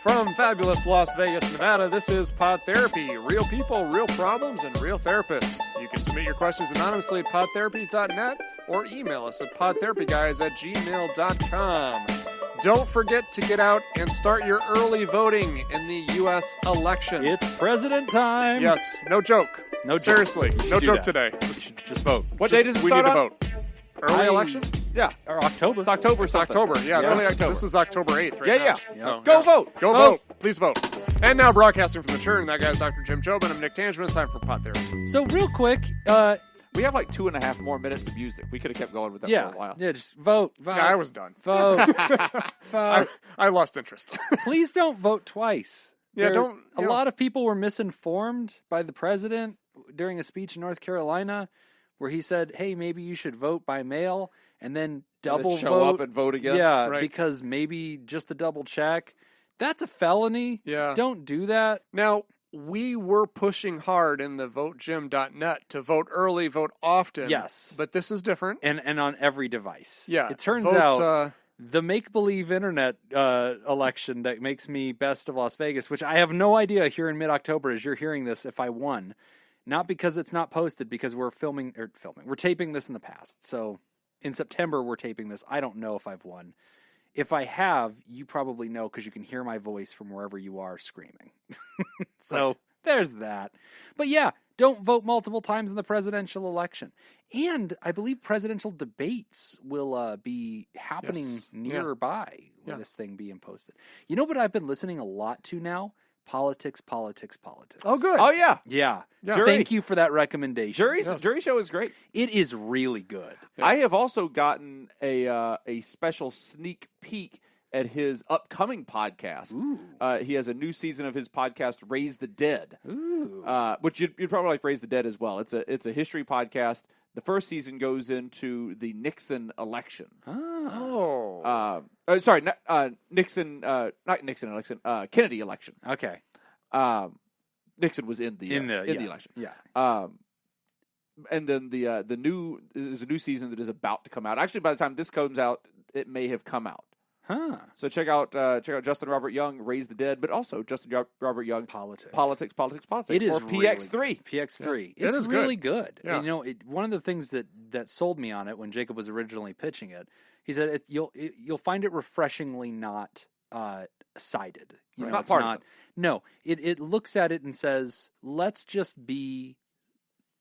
From fabulous Las Vegas, Nevada, this is Pod Therapy. Real people, real problems, and real therapists. You can submit your questions anonymously at podtherapy.net or email us at podtherapyguys@gmail.com. Don't forget to get out and start your early voting in the U.S. election. It's president time. Yes, no joke. No joke. Seriously, no joke that. today. Just vote. What day does it we start need to on? vote. Early election? Yeah. Or October. It's October. It's October. Yeah, Yes. early October. This is October 8th right now. Yeah. So, Go vote. Go Vote. vote. Please vote. And now broadcasting from the churn, that guy's Dr. Jim Jobin. I'm Nick Tangent. It's time for Pod Therapy. So real quick, We have like 2.5 more minutes of music. We could have kept going with that for a while. just vote. Yeah, I was done. Vote. Vote. I lost interest. Please don't vote twice. Yeah, don't. A lot of people were misinformed by the president during a speech in North Carolina where he said, hey, maybe you should vote by mail and then double show vote. up and vote again. Yeah, Right. because maybe just a double check. That's a felony. Yeah. Don't do that. Now, we were pushing hard in the votejim.net to vote early, vote often. Yes. But this is different. And on every device. Yeah. It turns vote, out the make-believe internet election that makes me best of Las Vegas, which I have no idea here in mid-October as you're hearing this if I won. Not because it's not posted, because we're we're taping this in the past. So in September, we're taping this. I don't know if I've won. If I have, you probably know because you can hear my voice from wherever you are screaming. So there's that. But yeah, don't vote multiple times in the presidential election. And I believe presidential debates will be happening nearby with this thing being posted. You know what I've been listening a lot to now? Politics. Oh, good. Oh, yeah. Yeah. Jury. Thank you for that recommendation. Jury show is great. It is really good. Yeah. I have also gotten a special sneak peek at his upcoming podcast. He has a new season of his podcast, Raise the Dead. Ooh. Which you'd probably like Raise the Dead as well. It's a history podcast. The first season goes into the Nixon election. Kennedy election. Okay. Nixon was in the election. Yeah. And then there's a new season that is about to come out. Actually, by the time this comes out, it may have come out. Huh. So check out Justin Robert Young, Raise the Dead, but also Justin Robert Young, Politics. It is or PX3. PX3. It It's is really good. Yeah. And, you know, one of the things that sold me on it when Jacob was originally pitching it, he said you'll find it refreshingly not sided. It's not partisan. It looks at it and says, let's just be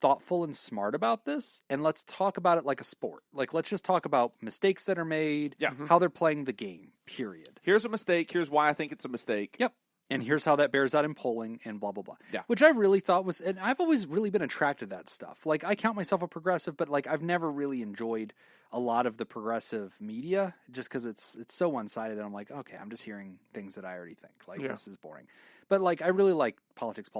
thoughtful and smart about this, and let's talk about it like a sport. Like, let's just talk about mistakes that are made, how they're playing the game, period. Here's a mistake. Here's why I think it's a mistake. Yep. And here's how that bears out in polling and blah, blah, blah. Yeah. Which I really thought was, and I've always really been attracted to that stuff. Like, I count myself a progressive, but like, I've never really enjoyed a lot of the progressive media just because it's so one-sided that I'm like, okay, I'm just hearing things that I already think. Like, this is boring. But like, I really like politics.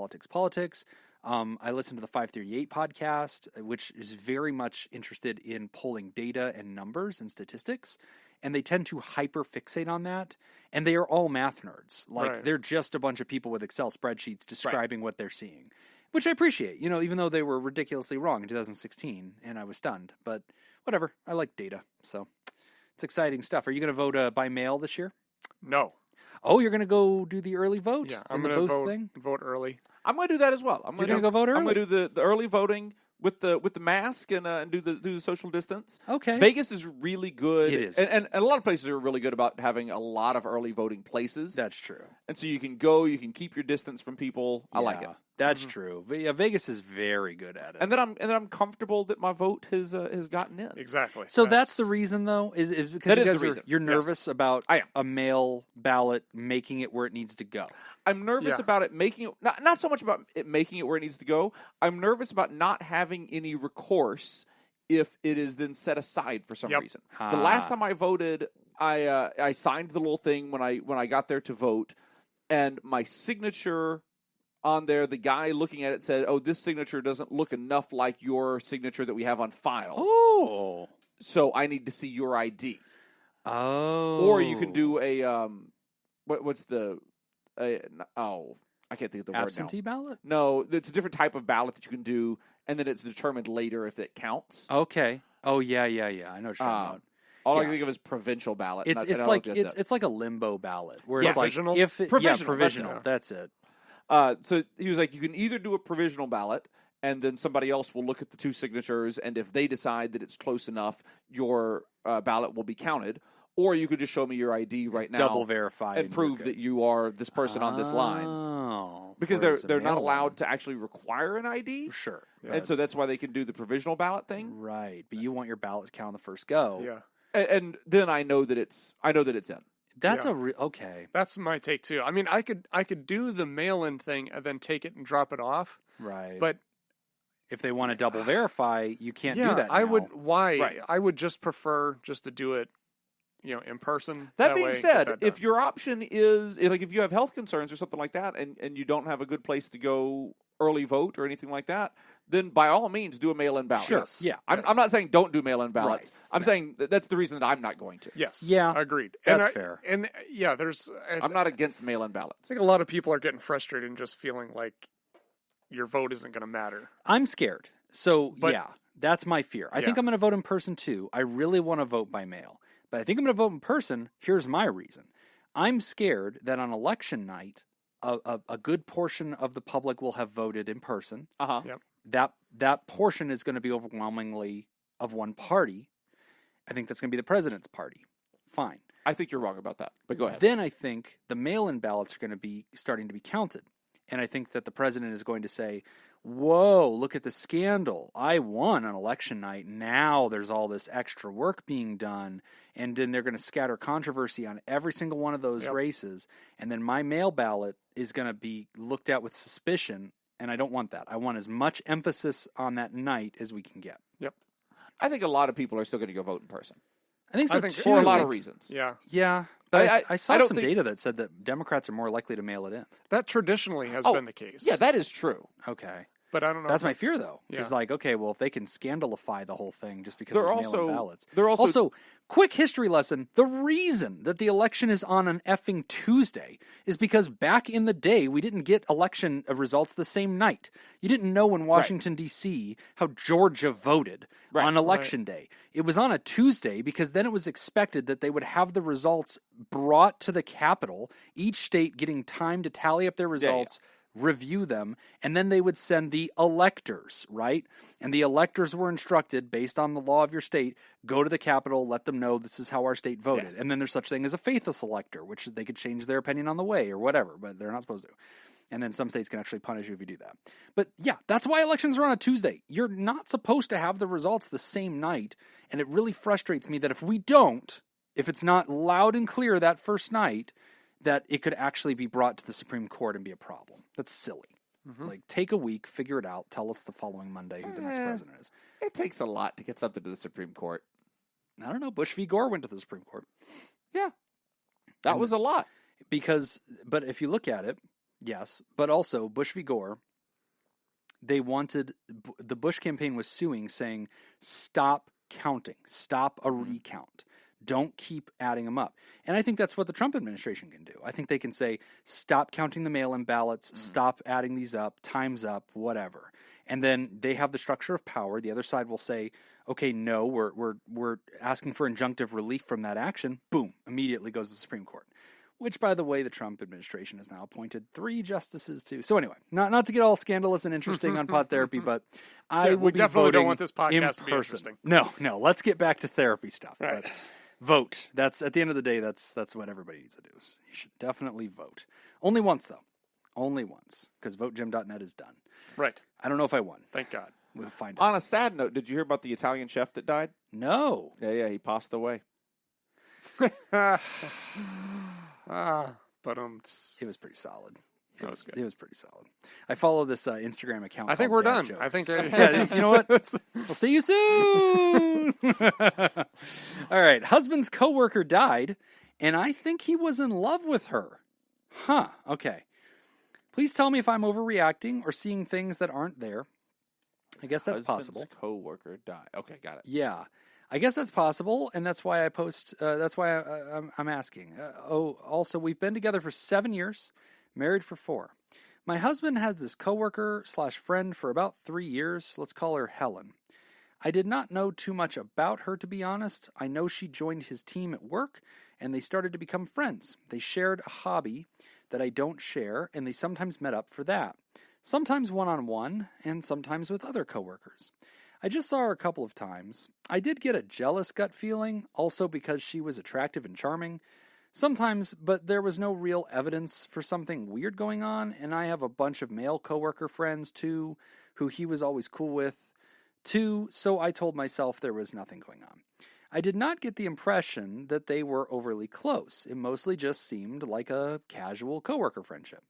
I listen to the 538 podcast, which is very much interested in pulling data and numbers and statistics. And they tend to hyper fixate on that. And they are all math nerds. Like, they're just a bunch of people with Excel spreadsheets describing what they're seeing, which I appreciate, you know, even though they were ridiculously wrong in 2016 and I was stunned. But whatever. I like data. So it's exciting stuff. Are you going to vote by mail this year? No. Oh, you're going to go do the early vote? Yeah, I'm going to vote early. I'm going to do that as well. You're going to go vote early? I'm going to do the early voting with the mask and do the social distance. Okay. Vegas is really good. It is. And a lot of places are really good about having a lot of early voting places. That's true. And so you can go, you can keep your distance from people. I like it. That's true. But yeah, Vegas is very good at it. And then I'm comfortable that my vote has gotten in. Exactly. So that's the reason, though, is because that you is guys the reason. You're nervous about I am. a mail ballot making it where it needs to go. I'm nervous about it making it not so much about it making it where it needs to go. I'm nervous about not having any recourse if it is then set aside for some reason. The last time I voted, I signed the little thing when I got there to vote, and my signature on there, the guy looking at it said, "Oh, this signature doesn't look enough like your signature that we have on file. Oh, so I need to see your ID." Oh, or you can do a what's the I can't think of the absentee word now. ballot? No, it's a different type of ballot that you can do, and then it's determined later if it counts. Okay. Oh, yeah. I know what you're talking about. All I can think of is provincial ballot. It's like a limbo ballot where it's provisional? like Provisional, provisional. That's it. So he was like, you can either do a provisional ballot, and then somebody else will look at the two signatures, and if they decide that it's close enough, your ballot will be counted. Or you could just show me your ID right now, double verify, and prove that you are this person on this line. Oh, because they're not allowed to actually require an ID. Sure, and so that's why they can do the provisional ballot thing. Right, but you want your ballot to count on the first go. Yeah, and then I know that it's in. That's okay. That's my take too. I mean, I could do the mail-in thing and then take it and drop it off. Right, but if they want to double verify, you can't do that. I now. would. Why? Right. I would just prefer just to do it, in person. That being said, if your option is like if you have health concerns or something like that, and you don't have a good place to go early vote or anything like that, then by all means do a mail-in ballot. Sure. Yes. Yeah. I'm not saying don't do mail-in ballots. Right. I'm saying that's the reason that I'm not going to. Yes. Yeah. Agreed. That's fair. And there's. I'm not against mail-in I ballots. think a lot of people are getting frustrated and just feeling like your vote isn't going to matter. I'm scared. So that's my fear. I think I'm going to vote in person too. I really want to vote by mail. But I think I'm going to vote in person. Here's my reason. I'm scared that on election night, a good portion of the public will have voted in person. Yep. That portion is going to be overwhelmingly of one party. I think that's going to be the president's party. Fine. I think you're wrong about that, but go ahead. Then I think the mail-in ballots are going to be starting to be counted. And I think that the president is going to say, whoa, look at the scandal. I won on election night. Now there's all this extra work being done. And then they're going to scatter controversy on every single one of those races. And then my mail ballot is going to be looked at with suspicion. And I don't want that. I want as much emphasis on that night as we can get. Yep. I think a lot of people are still going to go vote in person. I think so, too. For a lot of reasons. Yeah. Yeah. But I saw some think data that said that Democrats are more likely to mail it in. That traditionally has been the case. Yeah, that is true. Okay. But I don't know. That's my fear, though. Yeah. Is like, okay, well, if they can scandalify the whole thing just because there's mail-in ballots. They're also quick history lesson, the reason that the election is on an effing Tuesday is because back in the day, we didn't get election results the same night. You didn't know in Washington, D.C., how Georgia voted on election day. It was on a Tuesday because then it was expected that they would have the results brought to the Capitol, each state getting time to tally up their results, review them, and then they would send the electors, right? And the electors were instructed, based on the law of your state, go to the Capitol, let them know this is how our state voted. Yes. And then there's such thing as a faithless elector, which they could change their opinion on the way or whatever, but they're not supposed to. And then some states can actually punish you if you do that. But yeah, that's why elections are on a Tuesday. You're not supposed to have the results the same night, and it really frustrates me that if we don't, if it's not loud and clear that first night, that it could actually be brought to the Supreme Court and be a problem. That's silly. Mm-hmm. Like, take a week, figure it out, tell us the following Monday who the next president is. It takes a lot to get something to the Supreme Court. I don't know. Bush v. Gore went to the Supreme Court. Yeah. That was a lot. But if you look at it, yes, but also Bush v. Gore, the Bush campaign was suing, saying, stop counting, stop a recount. Don't keep adding them up. And I think that's what the Trump administration can do. I think they can say, stop counting the mail-in ballots, stop adding these up, time's up, whatever. And then they have the structure of power. The other side will say, okay, no, we're asking for injunctive relief from that action. Boom, immediately goes to the Supreme Court. Which, by the way, the Trump administration has now appointed 3 justices to. So anyway, not to get all scandalous and interesting on Pod Therapy, but we definitely don't want this podcast to be interesting. No, let's get back to therapy stuff. Right. But vote. That's at the end of the day. That's what everybody needs to do. You should definitely vote. Only once though. Only once, because votejim.net is done. Right. I don't know if I won. Thank God. We'll find out. On a sad note, did you hear about the Italian chef that died? No. Yeah, he passed away. But it was pretty solid. That was good. It was pretty solid. I follow this Instagram account. I think called we're Dad done. Jokes. I think you know what? We'll see you soon. All right. Husband's coworker died, and I think he was in love with her. Huh. Okay. Please tell me if I'm overreacting or seeing things that aren't there. I guess that's possible. Husband's coworker died. Okay, got it. Yeah. I guess that's possible, and that's why I post. That's why I'm asking. Also, we've been together for 7 years, married for 4. My husband has this coworker/friend for about 3 years. Let's call her Helen. I did not know too much about her, to be honest. I know she joined his team at work, and they started to become friends. They shared a hobby that I don't share, and they sometimes met up for that. Sometimes one-on-one, and sometimes with other coworkers. I just saw her a couple of times. I did get a jealous gut feeling, also because she was attractive and charming. Sometimes, but there was no real evidence for something weird going on, and I have a bunch of male coworker friends, too, who he was always cool with, too, so I told myself there was nothing going on. I did not get the impression that they were overly close. It mostly just seemed like a casual coworker friendship.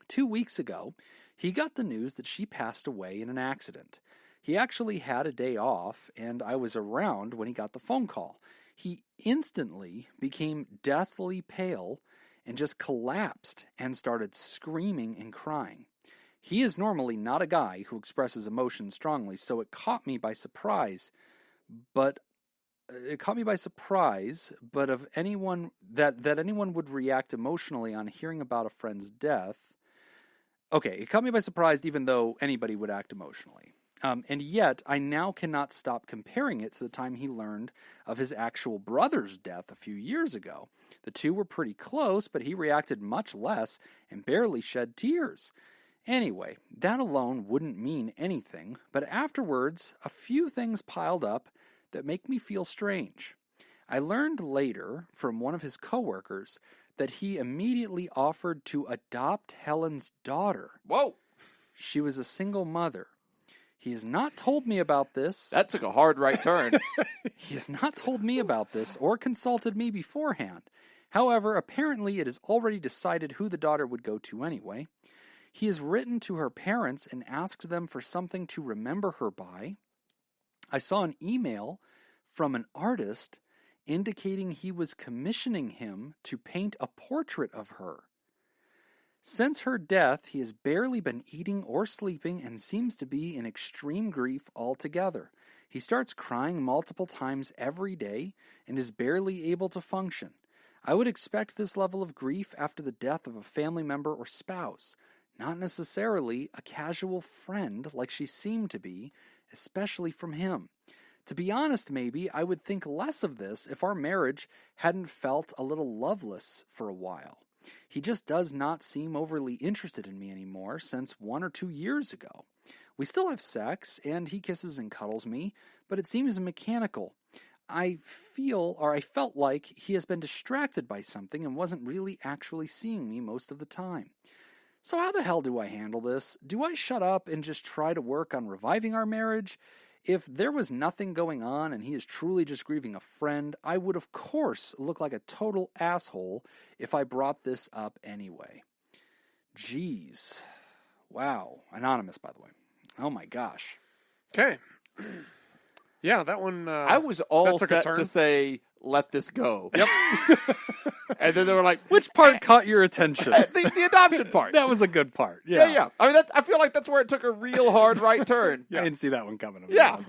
2 weeks ago, he got the news that she passed away in an accident. He actually had a day off, and I was around when he got the phone call. He instantly became deathly pale and just collapsed and started screaming and crying. He is normally not a guy who expresses emotions strongly, so it caught me by surprise. But of anyone that anyone would react emotionally on hearing about a friend's death. Okay, it caught me by surprise, even though anybody would act emotionally. And yet, I now cannot stop comparing it to the time he learned of his actual brother's death a few years ago. The two were pretty close, but he reacted much less and barely shed tears. Anyway, that alone wouldn't mean anything, but afterwards, a few things piled up that make me feel strange. I learned later from one of his coworkers that he immediately offered to adopt Helen's daughter. Whoa! She was a single mother. He has not told me about this. That took a hard right turn. He has not told me about this or consulted me beforehand. However, apparently it is already decided who the daughter would go to anyway. He has written to her parents and asked them for something to remember her by. I saw an email from an artist indicating he was commissioning him to paint a portrait of her. Since her death, he has barely been eating or sleeping and seems to be in extreme grief altogether. He starts crying multiple times every day and is barely able to function. I would expect this level of grief after the death of a family member or spouse, not necessarily a casual friend like she seemed to be, especially from him. To be honest, maybe I would think less of this if our marriage hadn't felt a little loveless for a while. He just does not seem overly interested in me anymore since 1 or 2 years ago. We still have sex, and he kisses and cuddles me, but it seems mechanical. I felt like he has been distracted by something and wasn't really actually seeing me most of the time. So how the hell do I handle this? Do I shut up and just try to work on reviving our marriage? If there was nothing going on and he is truly just grieving a friend, I would of course look like a total asshole if I brought this up anyway. Jeez. Wow. Anonymous, by the way. Oh my gosh. Okay. Yeah, that one... I was all set to say, let this go. Yep. And then they were like... Which part caught your attention? The adoption part. That was a good part. Yeah. I mean, I feel like that's where it took a real hard right turn. I didn't see that one coming. Yeah.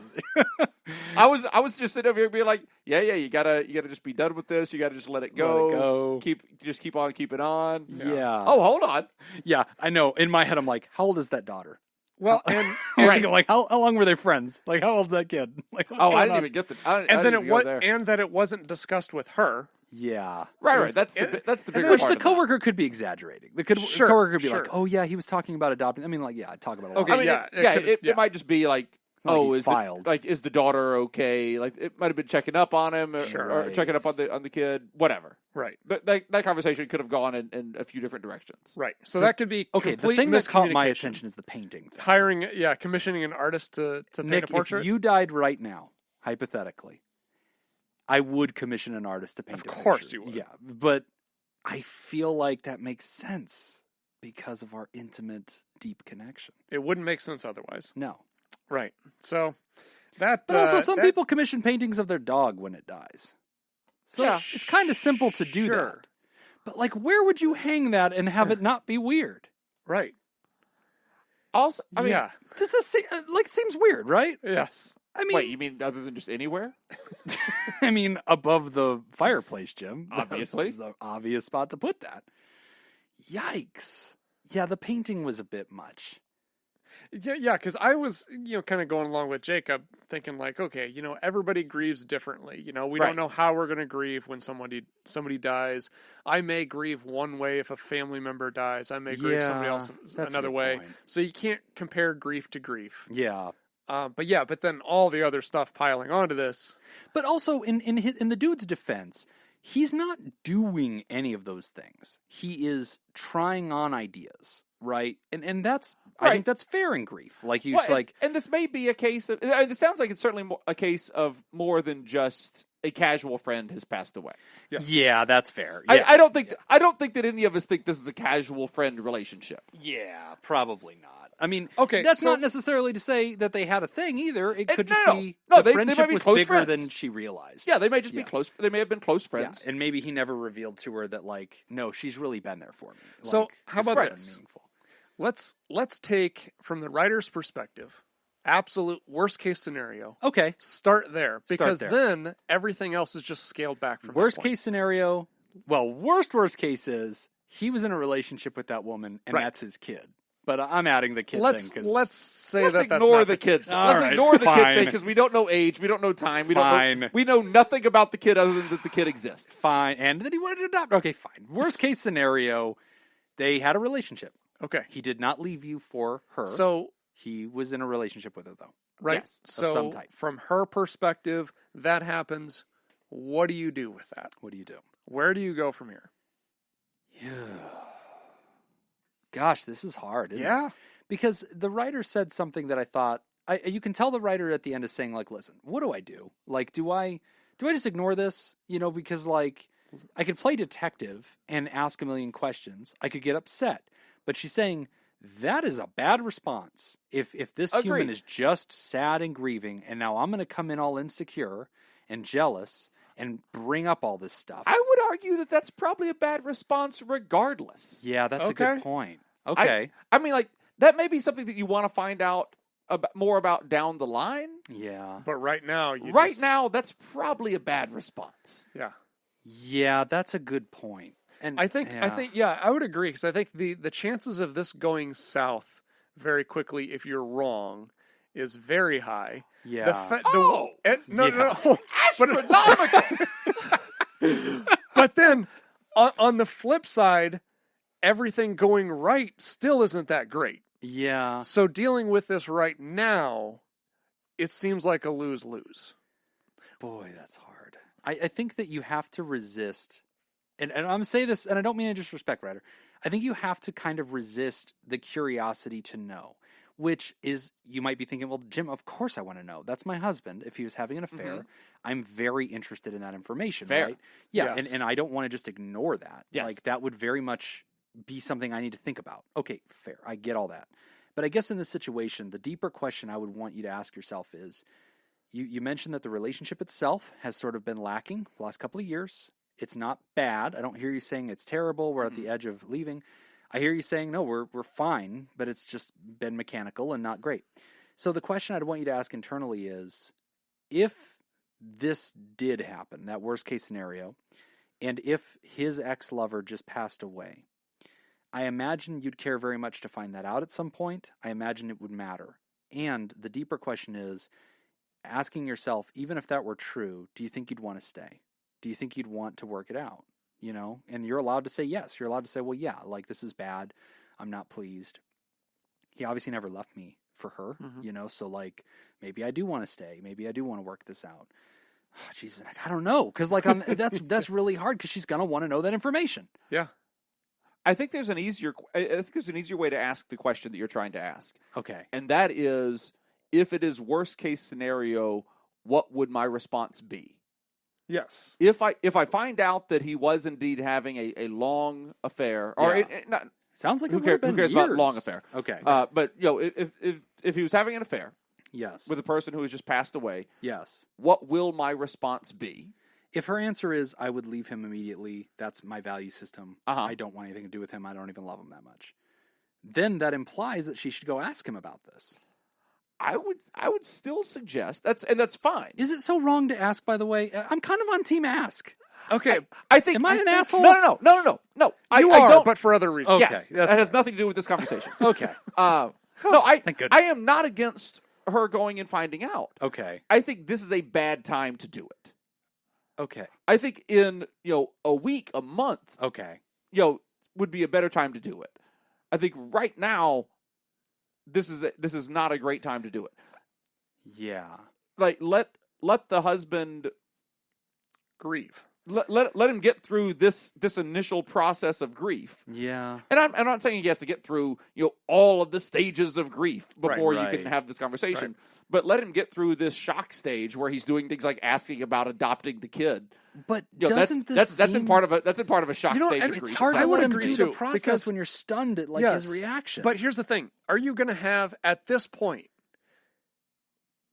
I was just sitting over here being like, you gotta just be done with this. You gotta just let it go. Keep on keeping on. Yeah. Oh, hold on. Yeah, I know. In my head, I'm like, how old is that daughter? Well, and right. Like, how long were they friends? Like, how old's that kid? Like, I didn't even get the. And that it wasn't discussed with her. Yeah, right. That's the bigger which part the coworker could be exaggerating. The coworker could be like, "Oh yeah, he was talking about adopting." I mean, like, yeah, I talk about a lot. Okay, it might just be like, is the daughter okay? Like, it might have been checking up on him or checking up on the kid, whatever. Right. That conversation could have gone in a few different directions. Right. So that could be okay. The thing that caught my attention is the painting thing. Commissioning an artist to paint Nick, a portrait. If you died right now, hypothetically, I would commission an artist to paint a picture. Of course you would. Yeah, but I feel like that makes sense because of our intimate, deep connection. It wouldn't make sense otherwise. No. Right. So that. But also, some people commission paintings of their dog when it dies. So it's kind of simple to do that. But like, where would you hang that and have it not be weird? Right. Also, I mean, does this it seems weird, right? Yes. I mean, wait, you mean other than just anywhere? I mean, above the fireplace, Jim. Obviously. That's the obvious spot to put that. Yikes. Yeah, the painting was a bit much. Yeah, because I was, kind of going along with Jacob, thinking like, okay, everybody grieves differently. We don't know how we're going to grieve when somebody dies. I may grieve one way if a family member dies. I may grieve somebody else another way. Point. So you can't compare grief to grief. Yeah. But then all the other stuff piling onto this. But also, in the dude's defense, he's not doing any of those things. He is trying on ideas, right? And that's I think that's fair in grief. Like and this may be a case of. It sounds like it's certainly a case of more than just a casual friend has passed away. Yeah, that's fair. Yeah. I don't think that any of us think this is a casual friend relationship. Yeah, probably not. I mean, okay, that's not necessarily to say that they had a thing either. It could just be the friendship be was close bigger friends. than she realized. Yeah, they may just be close. They may have been close friends. Yeah, and maybe he never revealed to her that, like, no, she's really been there for me. So how about this? Meaningful. Let's take from the writer's perspective, absolute worst case scenario. Okay, start there because then everything else is just scaled back from worst case scenario. Well, worst case is he was in a relationship with that woman, and that's his kid. But I'm adding the kid thing. Let's ignore the kids. Let's ignore the kid thing because we don't know age, we don't know time, we know nothing about the kid other than that the kid exists. Fine, and that he wanted to adopt. Okay, fine. Worst case scenario, they had a relationship. Okay, he did not leave you for her. So he was in a relationship with her, though. Right. Yes, so of some type. From her perspective, that happens. What do you do with that? What do you do? Where do you go from here? Yeah. Gosh, this is hard. Isn't it? Because the writer said something that I thought you can tell the writer at the end is saying, like, listen, what do I do? Like, do I just ignore this? Because like I could play detective and ask a million questions. I could get upset. But she's saying that is a bad response. If this human is just sad and grieving, and now I'm going to come in all insecure and jealous and bring up all this stuff. I would argue that that's probably a bad response regardless. Yeah, that's a good point. Okay. I mean, like, that may be something that you want to find out more about down the line. Yeah. But right now, now, that's probably a bad response. Yeah. Yeah, that's a good point. And I think, I would agree because I think the chances of this going south very quickly if you're wrong is very high. Yeah. No. Astronomical. But then on the flip side, everything going right still isn't that great. Yeah. So dealing with this right now, it seems like a lose-lose. Boy, that's hard. I think that you have to resist, and I'm going to say this, and I don't mean to disrespect, writer. I think you have to kind of resist the curiosity to know, which is, you might be thinking, well, Jim, of course I want to know. That's my husband. If he was having an affair, I'm very interested in that information, right? Yeah, yes. and I don't want to just ignore that. Yes. Like, that would very much be something I need to think about. Okay, fair. I get all that. But I guess in this situation, the deeper question I would want you to ask yourself is, you mentioned that the relationship itself has sort of been lacking the last couple of years. It's not bad. I don't hear you saying it's terrible. We're at the edge of leaving. I hear you saying, no, we're fine, but it's just been mechanical and not great. So the question I'd want you to ask internally is, if this did happen, that worst case scenario, and if his ex-lover just passed away, I imagine you'd care very much to find that out at some point. I imagine it would matter. And the deeper question is, asking yourself, even if that were true, do you think you'd want to stay? Do you think you'd want to work it out? And you're allowed to say yes. You're allowed to say, well, yeah, like, this is bad. I'm not pleased. He obviously never left me for her, so, like, maybe I do want to stay. Maybe I do want to work this out. Oh, Jesus, I don't know, because, like, that's really hard, because she's going to want to know that information. Yeah. I think there's an easier way to ask the question that you're trying to ask. Okay. And that is, if it is worst case scenario, what would my response be? Yes. If I find out that he was indeed having a long affair, or not, sounds like who cares about long affair? Okay. But if he was having an affair, yes, with a person who has just passed away, yes, what will my response be? If her answer is, I would leave him immediately, that's my value system. I don't want anything to do with him. I don't even love him that much. Then that implies that she should go ask him about this. I would still suggest that's fine. Is it so wrong to ask, by the way? I'm kind of on team ask. Okay. I think. Am I an asshole? No. You are, but for other reasons. Okay. Yes. That has nothing to do with this conversation. Okay. No, Thank goodness. I am not against her going and finding out. Okay. I think this is a bad time to do it. Okay. I think in, a week, a month, Okay. Would be a better time to do it. I think right now, this is not a great time to do it. Yeah. Like, let the husband grieve. Let him get through this initial process of grief. Yeah. And I'm not saying he has to get through all of the stages of grief before Right. you can have this conversation. Right. But let him get through this shock stage where he's doing things like asking about adopting the kid. But doesn't that's in part of a shock stage. And of it's grief. hard to I would let him agree do too, the process because- when you're stunned at his reaction. But here's the thing: are you going to have at this point?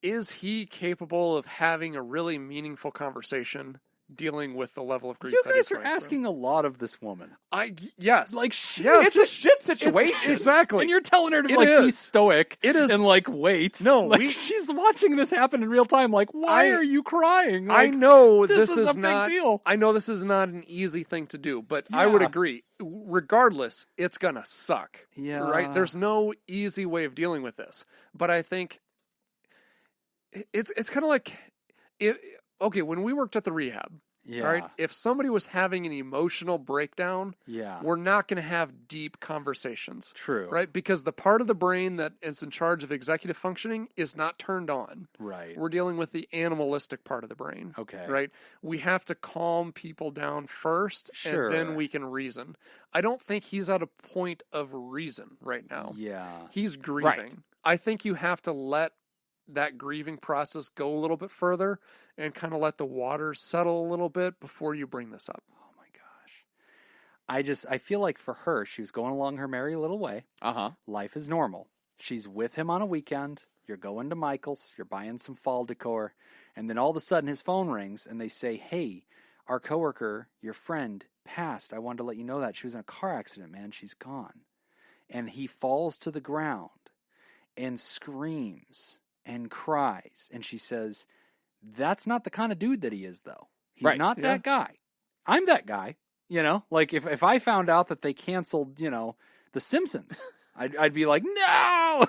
Is he capable of having a really meaningful conversation dealing with the level of grief? You that guys he's are going asking a lot of this woman. through? Yes, It's a shit situation. Exactly. And you're telling her to It be is. stoic It is. and wait. No, she's watching this happen in real time. Why are you crying? I know this is is a not. big deal. I know this is not an easy thing to do, but I would Yeah. agree. Regardless, it's gonna suck. Yeah. Right. There's no easy way of dealing with this, but I think it's kind of like when we worked at the rehab. Yeah. All right. If somebody was having an emotional breakdown, Yeah. we're not going to have deep conversations. True. Right? Because the part of the brain that is in charge of executive functioning is not turned on. Right. We're dealing with the animalistic part of the brain. Okay. Right? We have to calm people down first, Sure. and then we can reason. I don't think he's at a point of reason right now. Yeah. He's grieving. Right. I think you have to let that grieving process go a little bit further and kind of let the waters settle a little bit before you bring this up. Oh my gosh. I feel like for her, she was going along her merry little way. Uh-huh. Life is normal. She's with him on a weekend. You're going to Michael's. You're buying some fall decor. And then all of a sudden his phone rings and they say, hey, our coworker, your friend, passed. I wanted to let you know that. She was in a car accident, man. She's gone. And he falls to the ground and screams and cries. And she says, that's not the kind of dude that he is, though. He's not that guy. I'm that guy. If I found out that they canceled, The Simpsons, I'd be like, no!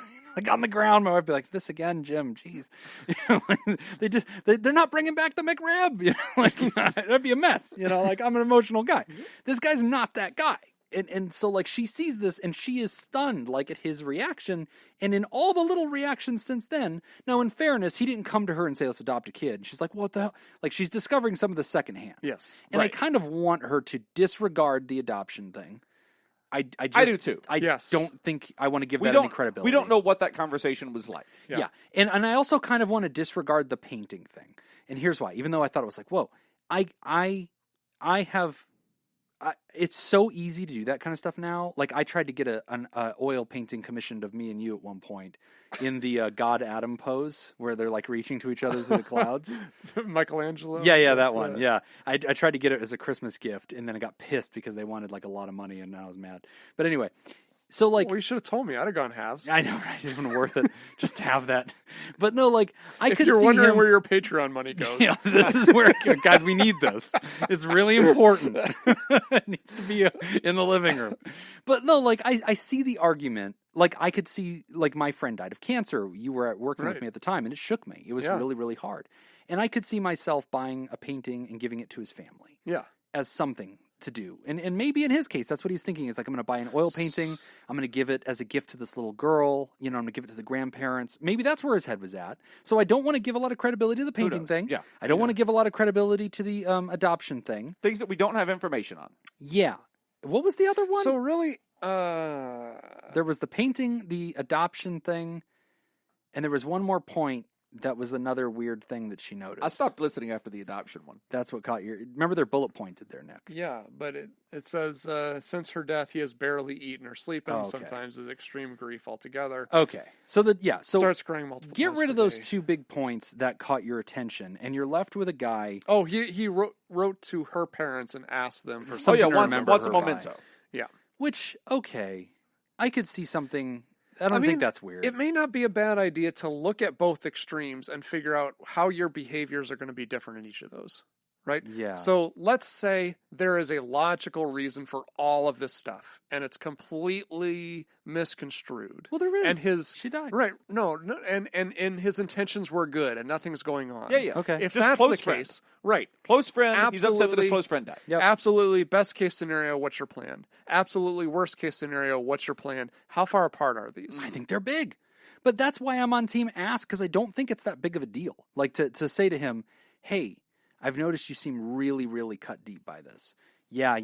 On the ground, my wife would be like, this again, Jim, jeez. They're not bringing back the McRib. That'd be a mess. I'm an emotional guy. This guy's not that guy. And so she sees this and she is stunned at his reaction, and in all the little reactions since then. Now, in fairness, he didn't come to her and say, let's adopt a kid. She's like, what the hell? She's discovering some of the secondhand. Yes. And I kind of want her to disregard the adoption thing. I do too. I don't think I want to give that any credibility. We don't know what that conversation was like. Yeah. And I also kind of want to disregard the painting thing. And here's why. Even though I thought it was whoa, I have... it's so easy to do that kind of stuff now. I tried to get an oil painting commissioned of me and you at one point in the God Adam pose where they're reaching to each other through the clouds. Michelangelo. Yeah, that one. Yeah, I tried to get it as a Christmas gift, and then I got pissed because they wanted a lot of money, and I was mad. But anyway. So well, you should have told me. I'd have gone halves. I know, right? It's been worth it just to have that. But no, I could. If you're see wondering him... where your Patreon money goes, yeah, this is where, guys, we need this. It's really important. It needs to be in the living room. But no, I see the argument. I could see, my friend died of cancer. You were working with me at the time, and it shook me. It was really, really hard. And I could see myself buying a painting and giving it to his family. Yeah, as something to do. And maybe in his case, that's what he's thinking is I'm going to buy an oil painting. I'm going to give it as a gift to this little girl. I'm going to give it to the grandparents. Maybe that's where his head was at. So I don't want to give a lot of credibility to the painting thing. Yeah. I don't want to give a lot of credibility to the adoption thing. Things that we don't have information on. Yeah. What was the other one? So really, there was the painting, the adoption thing, and there was one more point. That was another weird thing that she noticed. I stopped listening after the adoption one. That's what caught your... Remember they're bullet pointed there, Nick. Yeah, but it says, since her death, he has barely eaten or sleeping, okay. sometimes is extreme grief altogether. Okay. So starts crying multiple get times rid of per those day. two big points that caught your attention, and you're left with a guy... Oh, he wrote to her parents and asked them for something something. to remember once a her memento. by. Yeah. Which, okay, I could see something... I don't think that's weird. It may not be a bad idea to look at both extremes and figure out how your behaviors are going to be different in each of those. right? Yeah. So let's say there is a logical reason for all of this stuff, and it's completely misconstrued. Well, there is. And she died. Right. No, and his intentions were good, and nothing's going on. Yeah. Okay. If Just that's close the friend. case, right. Close friend, he's upset that his close friend died. Yep. Absolutely. Best case scenario, what's your plan? Absolutely worst case scenario, what's your plan? How far apart are these? I think they're big. But that's why I'm on team ask, because I don't think it's that big of a deal. Like to say to him, hey, I've noticed you seem really, really cut deep by this. Yeah,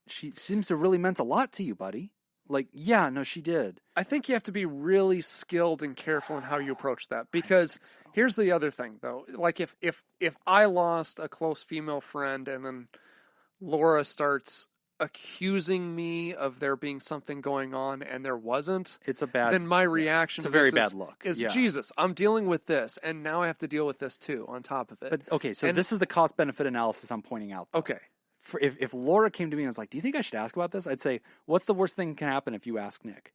she seems to really meant a lot to you, buddy. Like, yeah, no, she did. I think you have to be really skilled and careful in how you approach that, because here's the other thing, though. Like if I lost a close female friend and then Laura starts accusing me of there being something going on and there wasn't, It's a bad. then my reaction It's a to very this bad look. is Yeah. Jesus, I'm dealing with this, and now I have to deal with this too on top of it. But okay, so this is the cost benefit analysis I'm pointing out. Though. Okay. If Laura came to me and was like, "Do you think I should ask about this?" I'd say, "What's the worst thing that can happen if you ask Nick?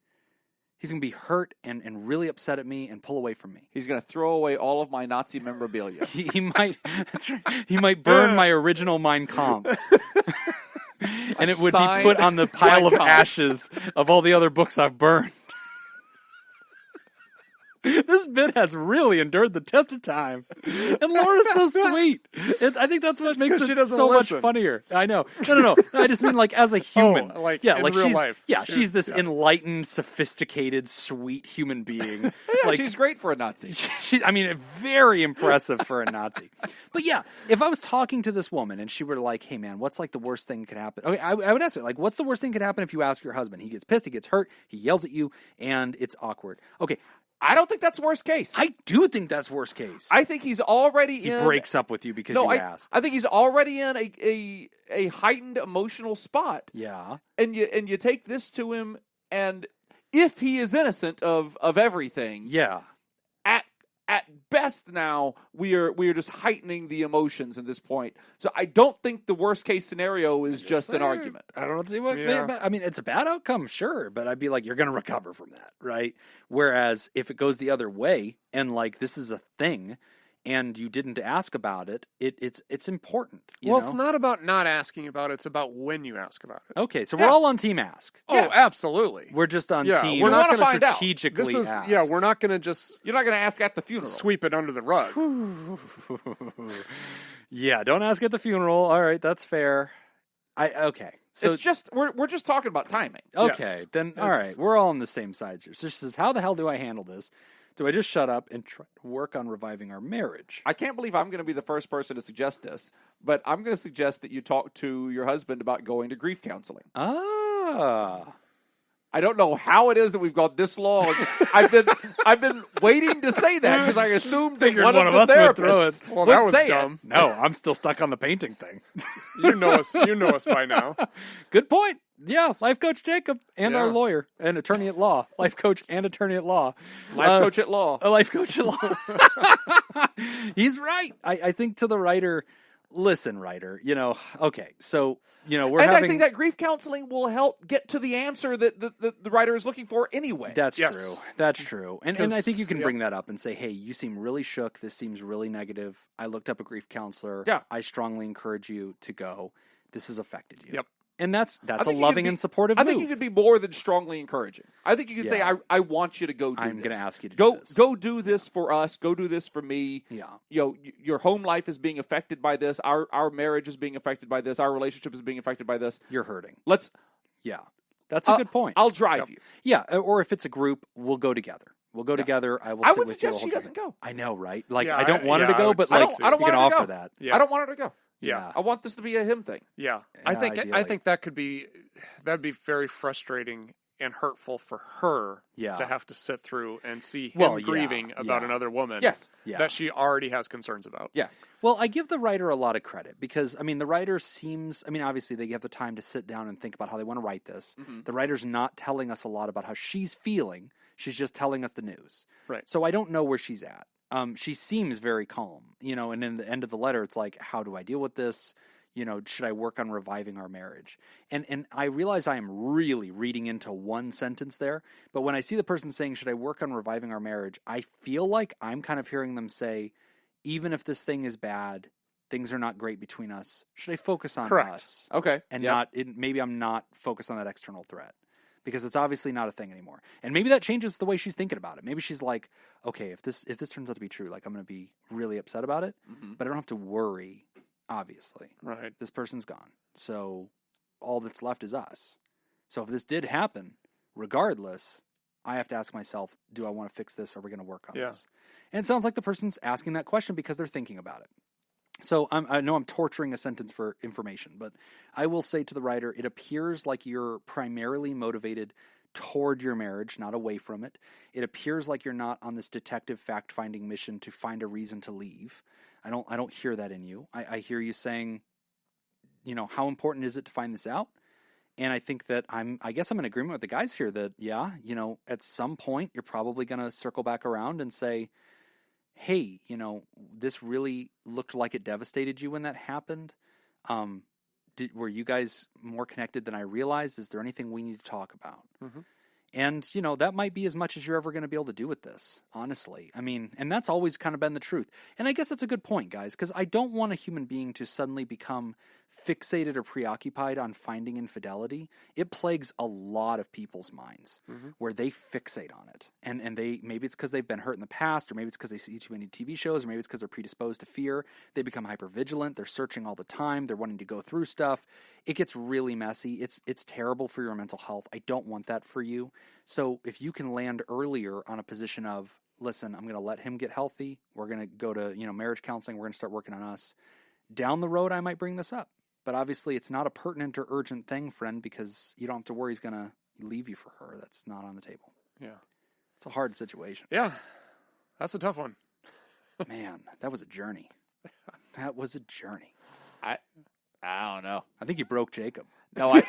He's gonna be hurt and really upset at me and pull away from me. He's going to throw away all of my Nazi memorabilia. He might. That's right. He might burn my original Mein Kampf." And it would be put on the pile of ashes of all the other books I've burned. This bit has really endured the test of time. And Laura's so sweet. I think that's what makes it so much funnier. I know. No. I just mean like as a human. In real life. Yeah, she's this enlightened, sophisticated, sweet human being. Yeah, she's great for a Nazi. Very impressive for a Nazi. But yeah, if I was talking to this woman and she were like, hey man, what's like the worst thing that could happen? Okay, I would ask her, like, what's the worst thing that could happen if you ask your husband? He gets pissed, he gets hurt, he yells at you, and it's awkward. Okay. I don't think that's worst case. I do think that's worst case. I think he's already he breaks up with you because you asked. I think he's already in a heightened emotional spot. Yeah. And you take this to him, and if he is innocent of everything, yeah. At best now we are just heightening the emotions at this point. So I don't think the worst case scenario is just an argument. I don't see what. Yeah. I mean, it's a bad outcome, sure, but I'd be like, you're going to recover from that, right? Whereas if it goes the other way and like this is a thing, and you didn't ask about it, it's important. You know? It's not about not asking about it. It's about when you ask about it. Okay, so we're all on team ask. Oh, absolutely. We're just on team. We're not going to strategically ask. Yeah, we're not going to just. You're not going to ask at the funeral. Sweep it under the rug. Yeah, don't ask at the funeral. All right, that's fair. Okay. So it's just we're just talking about timing. Okay, yes. Then all right, we're all on the same sides here. So she says, how the hell do I handle this? Do I just shut up and try to work on reviving our marriage? I can't believe I'm going to be the first person to suggest this, but I'm going to suggest that you talk to your husband about going to grief counseling. Ah. I don't know how it is that we've got this long. I've been waiting to say that because I assumed that one of us the would throw it. Well, that was dumb. No, I'm still stuck on the painting thing. You know us by now. Good point. Yeah, life coach Jacob and our lawyer and attorney at law. Life coach and attorney at law. Life coach at law. A life coach at law. He's right. I think to the writer, listen, writer, okay, so, I think that grief counseling will help get to the answer that the writer is looking for anyway. That's true. That's true. And I think you can bring that up and say, hey, you seem really shook. This seems really negative. I looked up a grief counselor. Yeah. I strongly encourage you to go. This has affected you. Yep. And that's a loving and supportive move. I think you could be more than strongly encouraging. I think you could say, I want you to go do this. I'm going to ask you to do this. Go do this for us. Go do this for me. Yeah. Your home life is being affected by this. Our marriage is being affected by this. Our relationship is being affected by this. You're hurting. Yeah. That's a good point. I'll drive you. Yeah. Or if it's a group, we'll go together. We'll go together. I will sit with you. I would suggest she doesn't go. I know, right? Like, I don't want her to go, but I like, don't you can offer that. Yeah. I don't want her to go. Yeah. I want this to be a him thing. Yeah. I think that'd be very frustrating and hurtful for her to have to sit through and see him grieving about another woman that she already has concerns about. Yes. Well, I give the writer a lot of credit because, the writer seems, obviously they have the time to sit down and think about how they want to write this. Mm-hmm. The writer's not telling us a lot about how she's feeling. She's just telling us the news. Right. So I don't know where she's at. She seems very calm, and in the end of the letter, it's like, how do I deal with this? Should I work on reviving our marriage? And I realize I am really reading into one sentence there, but when I see the person saying, should I work on reviving our marriage? I feel like I'm kind of hearing them say, even if this thing is bad, things are not great between us. Should I focus on Correct. us? Okay. And maybe I'm not focused on that external threat because it's obviously not a thing anymore. And maybe that changes the way she's thinking about it. Maybe she's like, okay, if this turns out to be true, like I'm going to be really upset about it, but I don't have to worry, obviously. Right. This person's gone. So all that's left is us. So if this did happen, regardless, I have to ask myself, do I want to fix this? Are we going to work on this? And it sounds like the person's asking that question because they're thinking about it. So I know I'm torturing a sentence for information, but I will say to the writer, it appears like you're primarily motivated toward your marriage, not away from it. It appears like you're not on this detective fact-finding mission to find a reason to leave. I don't hear that in you. I hear you saying, you know, how important is it to find this out? And I think that I guess I'm in agreement with the guys here that, yeah, you know, at some point you're probably going to circle back around and say, hey, you know, this really looked like it devastated you when that happened. Were you guys more connected than I realized? Is there anything we need to talk about? Mm-hmm. And, you know, that might be as much as you're ever going to be able to do with this, honestly. I mean, and that's always kind of been the truth. And I guess that's a good point, guys, because I don't want a human being to suddenly become fixated or preoccupied on finding infidelity. It plagues a lot of people's minds where they fixate on it. And they maybe it's because they've been hurt in the past, or maybe it's because they see too many TV shows, or maybe it's because they're predisposed to fear. They become hypervigilant. They're searching all the time. They're wanting to go through stuff. It gets really messy. It's terrible for your mental health. I don't want that for you. So if you can land earlier on a position of, listen, I'm going to let him get healthy. We're going to go to, you know, marriage counseling. We're going to start working on us. Down the road, I might bring this up. But obviously, it's not a pertinent or urgent thing, friend, because you don't have to worry he's going to leave you for her. That's not on the table. Yeah. It's a hard situation. Yeah. That's a tough one. Man, that was a journey. That was a journey. I don't know. I think you broke Jacob. No,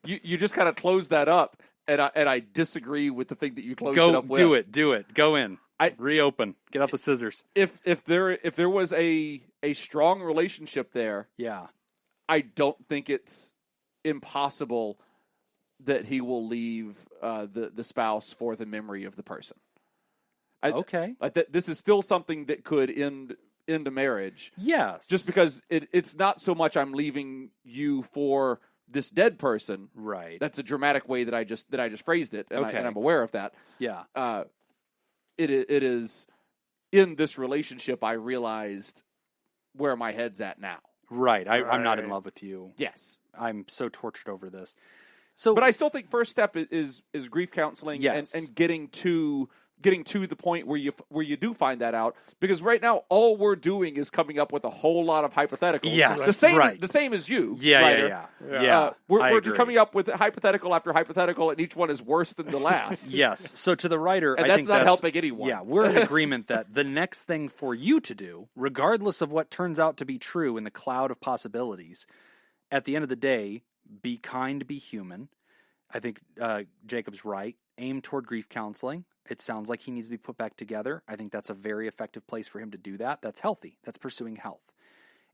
you just kind of closed that up, and I disagree with the thing that you closed it up with. Do it. Go in. Reopen. Get out the scissors. If there was a strong relationship there, yeah, I don't think it's impossible that he will leave the spouse for the memory of the person. Okay, this is still something that could end a marriage. Yes, just because it's not so much I'm leaving you for this dead person. Right. That's a dramatic way that I just phrased it, and, okay. I'm aware of that. Yeah. It is in this relationship I realized where my head's at now. Right. I'm not in love with you. Yes. I'm so tortured over this. But I still think first step is grief counseling. Yes. and getting to the point where you do find that out, because right now all we're doing is coming up with a whole lot of hypotheticals. Yes, the same as you. Yeah. We're just coming up with hypothetical after hypothetical, and each one is worse than the last. Yes. So to the writer, and I that's think not helping anyone. Yeah, we're in agreement that the next thing for you to do, regardless of what turns out to be true in the cloud of possibilities, at the end of the day, be kind, be human. I think Jacob's right. Aim toward grief counseling. It sounds like he needs to be put back together. I think that's a very effective place for him to do that. That's healthy. That's pursuing health.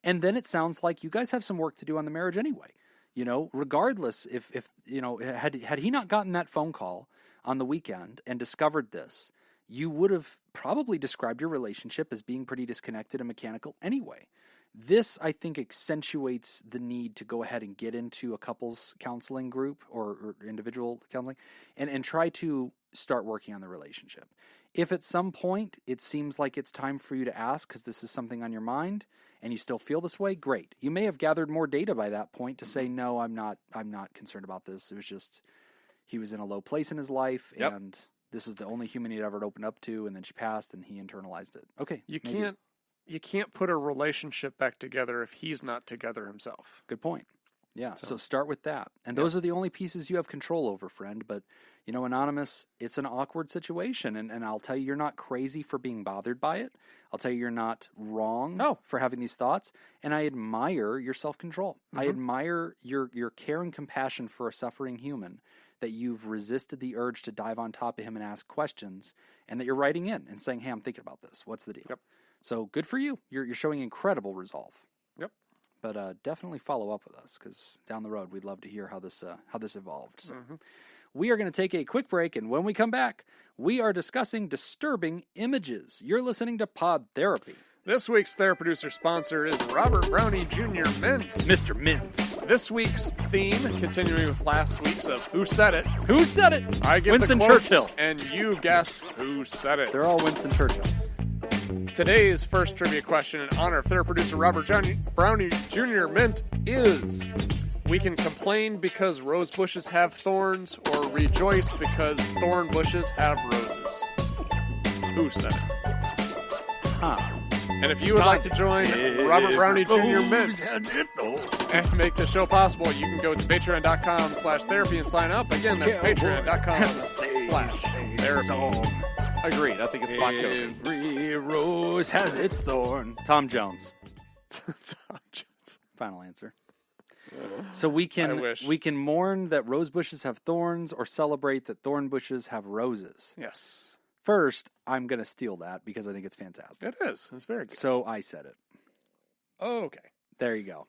And then it sounds like you guys have some work to do on the marriage anyway. You know, regardless if you know, had he not gotten that phone call on the weekend and discovered this, you would have probably described your relationship as being pretty disconnected and mechanical anyway. This, I think, accentuates the need to go ahead and get into a couples counseling group or individual counseling and try to start working on the relationship. If at some point it seems like it's time for you to ask because this is something on your mind and you still feel this way, great. You may have gathered more data by that point to say, no, I'm not concerned about this. It was just he was in a low place in his life, and this is the only human he'd ever opened up to, and then she passed and he internalized it. Okay. You can't put a relationship back together if he's not together himself. Good point. Yeah, so start with that. And those are the only pieces you have control over, friend. But, you know, Anonymous, it's an awkward situation. And I'll tell you, you're not crazy for being bothered by it. I'll tell you, you're not wrong for having these thoughts. And I admire your self-control. Mm-hmm. I admire your care and compassion for a suffering human, that you've resisted the urge to dive on top of him and ask questions, and that you're writing in and saying, hey, I'm thinking about this. What's the deal? Yep. So good for you. You're showing incredible resolve. Yep. But definitely follow up with us, because down the road we'd love to hear how this evolved. So we are going to take a quick break, and when we come back, we are discussing disturbing images. You're listening to Pod Therapy. This week's TheraProducer sponsor is Robert Brownie Jr. Mints. Mr. Mints. This week's theme, continuing with last week's of Who Said It? Who said it? I give Winston the quotes, Churchill. and you guess who said it. They're all Winston Churchill. Today's first trivia question in honor of TheraProducer Robert Brownie Jr. Mint is: we can complain because rose bushes have thorns, or rejoice because thorn bushes have roses. Who said it? Huh. And if you would like to join Robert Brownie Jr. Mints and make the show possible, you can go to patreon.com/therapy and sign up. Again, that's patreon.com/therapy. Agreed. I think it's Bon Jovi. Every rose has its thorn. Tom Jones. Tom Jones. Final answer. So we can mourn that rose bushes have thorns, or celebrate that thorn bushes have roses. Yes. First, I'm going to steal that because I think it's fantastic. It is. It's very good. So I said it. Oh, okay. There you go.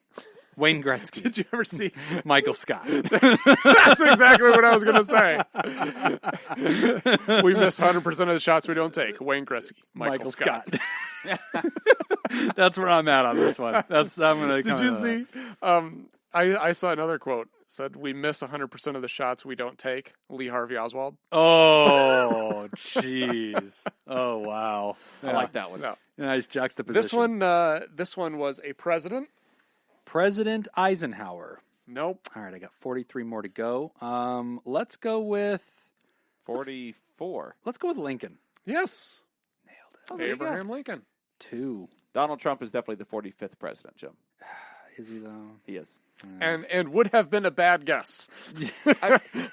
Wayne Gretzky. Did you ever see Michael Scott? That's exactly what I was going to say. We miss 100% of the shots we don't take. Wayne Gretzky. Michael Scott. That's where I'm at on this one. I'm going to. Did you see? I saw another quote. It said, "We miss 100% of the shots we don't take." Lee Harvey Oswald. Oh, jeez. Oh, wow. I like that one. No. Nice juxtaposition. This one was a president. President Eisenhower. Nope. All right, I got 43 more to go. Let's go with 44. Let's go with Lincoln. Yes. Nailed it. Abraham Lincoln. 2. Donald Trump is definitely the 45th president, Jim. Is he though? He is. And would have been a bad guess.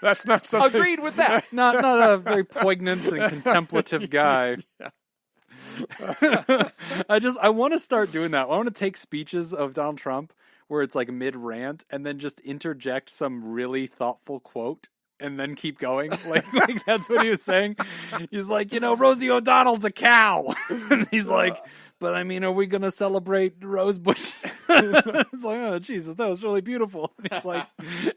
That's not something. Agreed with that. Not a very poignant and contemplative guy. Yeah. I want to start doing that. I want to take speeches of Donald Trump where it's like mid-rant and then just interject some really thoughtful quote and then keep going. Like that's what he was saying. He's like, Rosie O'Donnell's a cow. And he's like, but I mean, are we going to celebrate rose bushes? It's like, oh, Jesus, that was really beautiful. And he's like,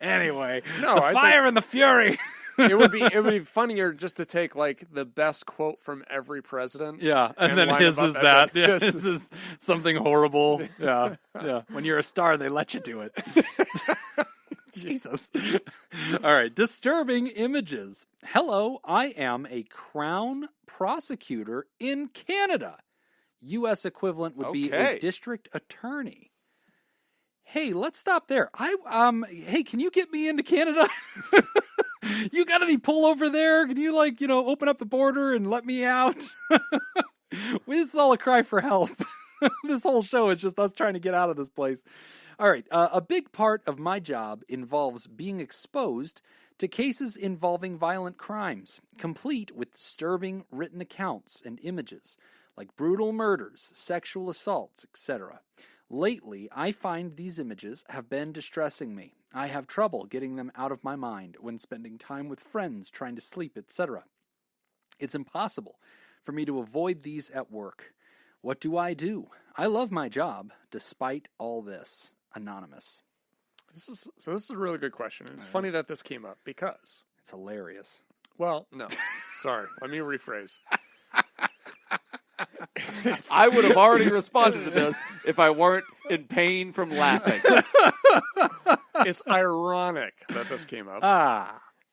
anyway, the fire and the fury. It would be funnier just to take like the best quote from every president. Yeah, and then his is that. Yeah, this is something horrible. Yeah, yeah. When you're a star, they let you do it. Jesus. All right, disturbing images. Hello, I am a Crown prosecutor in Canada. U.S. equivalent would be a district attorney. Hey, let's stop there. Hey, can you get me into Canada? You got any pull over there? Can you open up the border and let me out? This is all a cry for help. This whole show is just us trying to get out of this place. All right. A big part of my job involves being exposed to cases involving violent crimes, complete with disturbing written accounts and images, like brutal murders, sexual assaults, etc. Lately, I find these images have been distressing me. I have trouble getting them out of my mind when spending time with friends, trying to sleep, etc. It's impossible for me to avoid these at work. What do? I love my job, despite all this. Anonymous. This is a really good question. And it's funny that this came up because... It's hilarious. Well, no. Sorry. Let me rephrase. I would have already responded to this if I weren't in pain from laughing. It's ironic that this came up.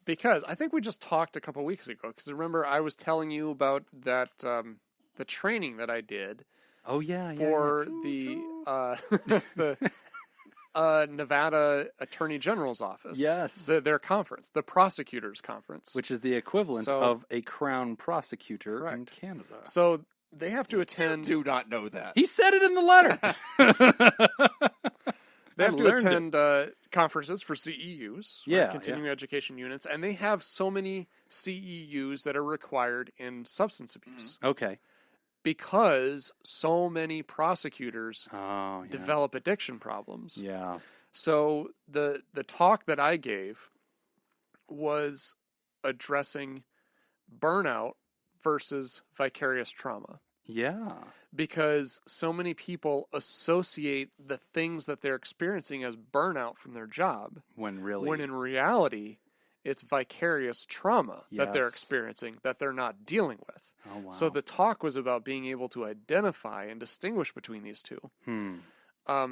Because I think we just talked a couple weeks ago. Because remember, I was telling you about that the training that I did. Oh yeah, for the Nevada Attorney General's office. Yes, their conference, the prosecutors' conference, which is the equivalent of a Crown prosecutor in Canada. So they have to attend. Do not know that. He said it in the letter. They have to attend conferences for CEUs, continuing education units, and they have so many CEUs that are required in substance abuse. Okay. Because so many prosecutors develop addiction problems. Yeah. So the talk that I gave was addressing burnout versus vicarious trauma. Yeah. Because so many people associate the things that they're experiencing as burnout from their job. When in reality, It's vicarious trauma that they're experiencing that they're not dealing with. Oh, wow. So the talk was about being able to identify and distinguish between these two.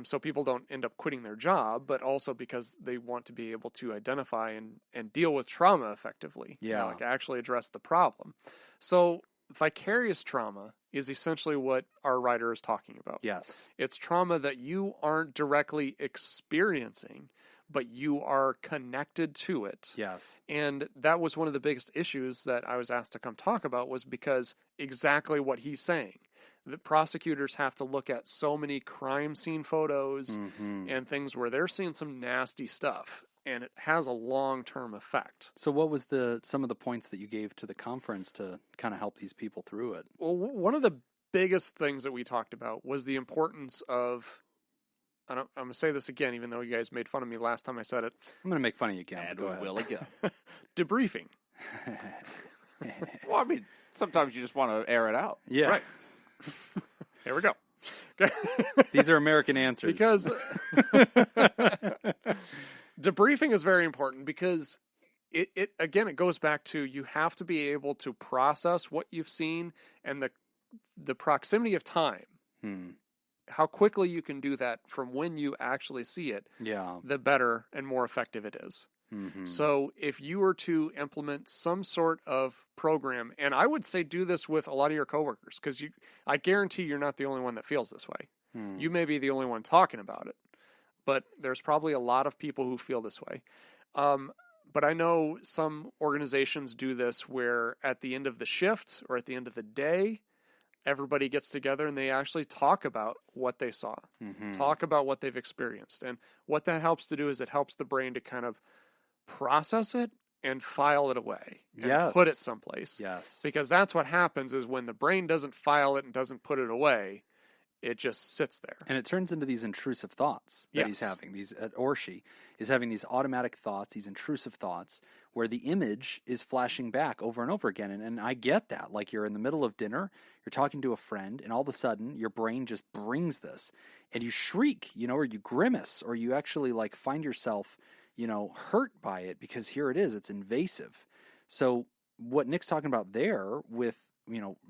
So people don't end up quitting their job, but also because they want to be able to identify and deal with trauma effectively. Yeah. Like actually address the problem. So vicarious trauma is essentially what our writer is talking about. Yes. It's trauma that you aren't directly experiencing, but you are connected to it. Yes. And that was one of the biggest issues that I was asked to come talk about, was because exactly what he's saying. The prosecutors have to look at so many crime scene photos and things where they're seeing some nasty stuff, and it has a long-term effect. So what was some of the points that you gave to the conference to kind of help these people through it? Well, one of the biggest things that we talked about was the importance of, I'm going to say this again, even though you guys made fun of me last time I said it. I'm going to make fun of you again. And Go we ahead. will again. Debriefing. Well, I mean, sometimes you just want to air it out. Yeah. Right. Here we go. These are American answers. Because debriefing is very important, because it goes back to, you have to be able to process what you've seen, and the proximity of time. How quickly you can do that from when you actually see it, the better and more effective it is. So if you were to implement some sort of program, and I would say do this with a lot of your coworkers, because I guarantee you're not the only one that feels this way. You may be the only one talking about it, but there's probably a lot of people who feel this way. But I know some organizations do this where at the end of the shift or at the end of the day, everybody gets together and they actually talk about what they saw, talk about what they've experienced. And what that helps to do is it helps the brain to kind of process it and file it away and put it someplace. Yes. Because that's what happens, is when the brain doesn't file it and doesn't put it away, it just sits there. And it turns into these intrusive thoughts that he's having, or she is having these automatic thoughts, these intrusive thoughts, where the image is flashing back over and over again. And I get that. Like, you're in the middle of dinner, you're talking to a friend, and all of a sudden your brain just brings this, and you shriek, or you grimace, or you actually like find yourself, hurt by it, because here it is, it's invasive. So what Nick's talking about there with,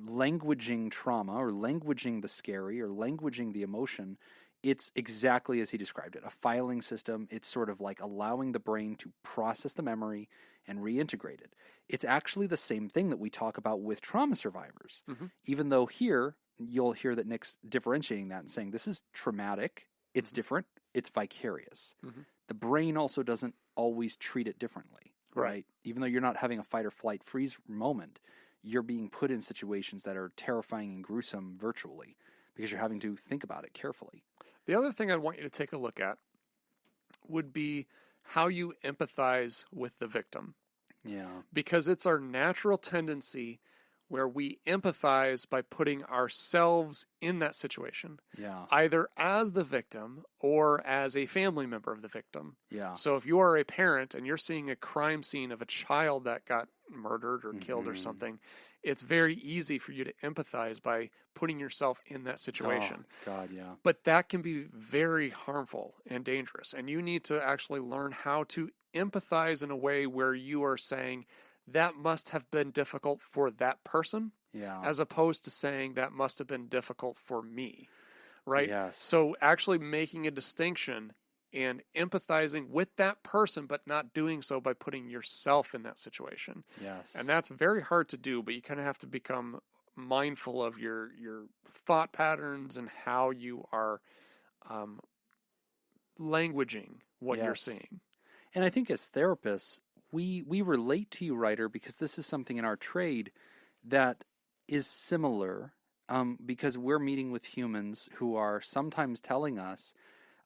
languaging trauma, or languaging the scary, or languaging the emotion, it's exactly as he described it, a filing system. It's sort of like allowing the brain to process the memory and reintegrate it. It's actually the same thing that we talk about with trauma survivors, even though here you'll hear that Nick's differentiating that and saying this is traumatic, it's different, it's vicarious. The brain also doesn't always treat it differently, right? Even though you're not having a fight or flight freeze moment, you're being put in situations that are terrifying and gruesome virtually, because you're having to think about it carefully. The other thing I want you to take a look at would be how you empathize with the victim. Yeah. Because it's our natural tendency where we empathize by putting ourselves in that situation. Yeah. Either as the victim or as a family member of the victim. Yeah. So if you are a parent and you're seeing a crime scene of a child that got murdered or killed or something, it's very easy for you to empathize by putting yourself in that situation. Oh, God, yeah. But that can be very harmful and dangerous. And you need to actually learn how to empathize in a way where you are saying, that must have been difficult for that person, as opposed to saying that must have been difficult for me, right? Yes. So actually making a distinction and empathizing with that person, but not doing so by putting yourself in that situation. Yes. And that's very hard to do, but you kind of have to become mindful of your thought patterns and how you are languaging what you're seeing. And I think as therapists, we relate to you, writer, because this is something in our trade that is similar, because we're meeting with humans who are sometimes telling us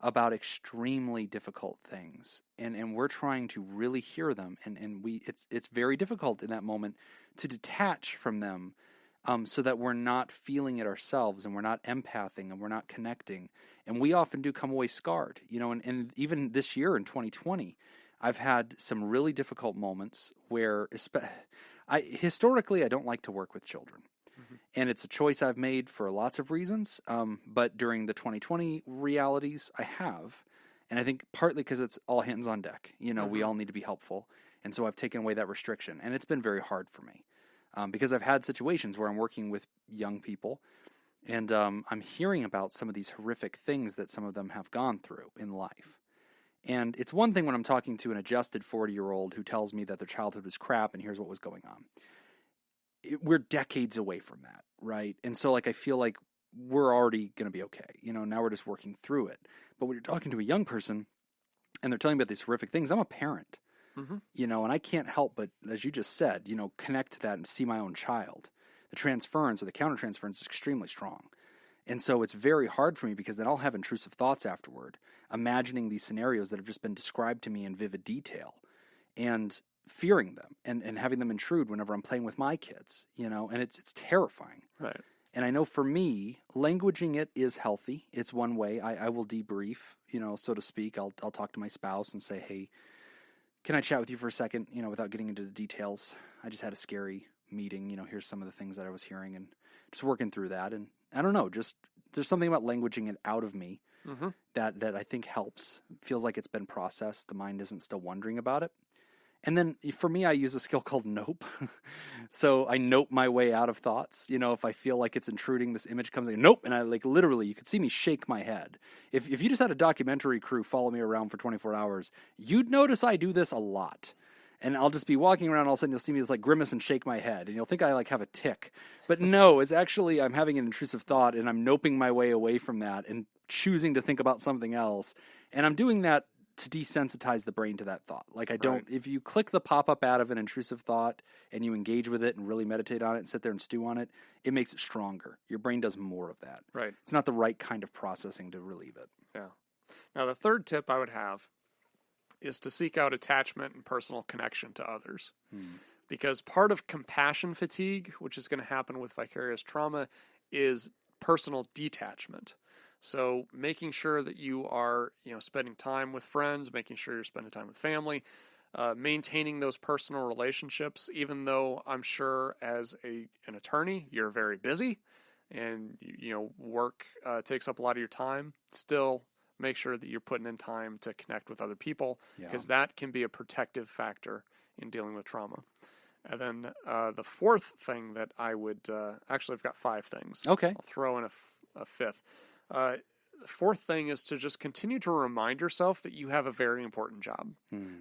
about extremely difficult things, and we're trying to really hear them, and it's very difficult in that moment to detach from them, so that we're not feeling it ourselves, and we're not empathing, and we're not connecting, and we often do come away scarred, and even this year in 2020, I've had some really difficult moments where historically I don't like to work with children. And it's a choice I've made for lots of reasons. But during the 2020 realities, I have. And I think partly because it's all hands on deck. We all need to be helpful. And so I've taken away that restriction, and it's been very hard for me because I've had situations where I'm working with young people, and I'm hearing about some of these horrific things that some of them have gone through in life. And it's one thing when I'm talking to an adjusted 40-year-old who tells me that their childhood was crap and here's what was going on. We're decades away from that, right? And so like I feel like we're already going to be okay. You know, now we're just working through it. But when you're talking to a young person and they're telling me about these horrific things, I'm a parent, you know, and I can't help but, as you just said, you know, connect to that and see my own child. The transference or the countertransference is extremely strong. And so it's very hard for me because then I'll have intrusive thoughts afterward, imagining these scenarios that have just been described to me in vivid detail and fearing them and having them intrude whenever I'm playing with my kids, you know, and it's terrifying. Right. And I know for me, languaging it is healthy. It's one way. I will debrief, you know, so to speak. I'll talk to my spouse and say, hey, can I chat with you for a second, you know, without getting into the details? I just had a scary meeting, you know, here's some of the things that I was hearing and just working through that. And I don't know, just there's something about languaging it out of me that I think helps. It feels like it's been processed. The mind isn't still wondering about it. And then for me, I use a skill called nope. So I nope my way out of thoughts. You know, if I feel like it's intruding, this image comes in, nope. And I like literally, you could see me shake my head. If you just had a documentary crew follow me around for 24 hours, you'd notice I do this a lot. And I'll just be walking around, all of a sudden you'll see me just like grimace and shake my head. And you'll think I like have a tic. But no, it's actually I'm having an intrusive thought and I'm noping my way away from that and choosing to think about something else. And I'm doing that to desensitize the brain to that thought. Like I don't, if you click the pop-up out of an intrusive thought and you engage with it and really meditate on it and sit there and stew on it, it makes it stronger. Your brain does more of that. Right. It's not the right kind of processing to relieve it. Yeah. Now the third tip I would have is to seek out attachment and personal connection to others. Because part of compassion fatigue, which is going to happen with vicarious trauma, is personal detachment. So making sure that you are, you know, spending time with friends, making sure you're spending time with family, maintaining those personal relationships, even though I'm sure as an attorney, you're very busy and, you know, work takes up a lot of your time, still make sure that you're putting in time to connect with other people because that can be a protective factor in dealing with trauma. And then the fourth thing that I would actually, I've got 5 things. Okay. I'll throw in a fifth. The fourth thing is to just continue to remind yourself that you have a very important job,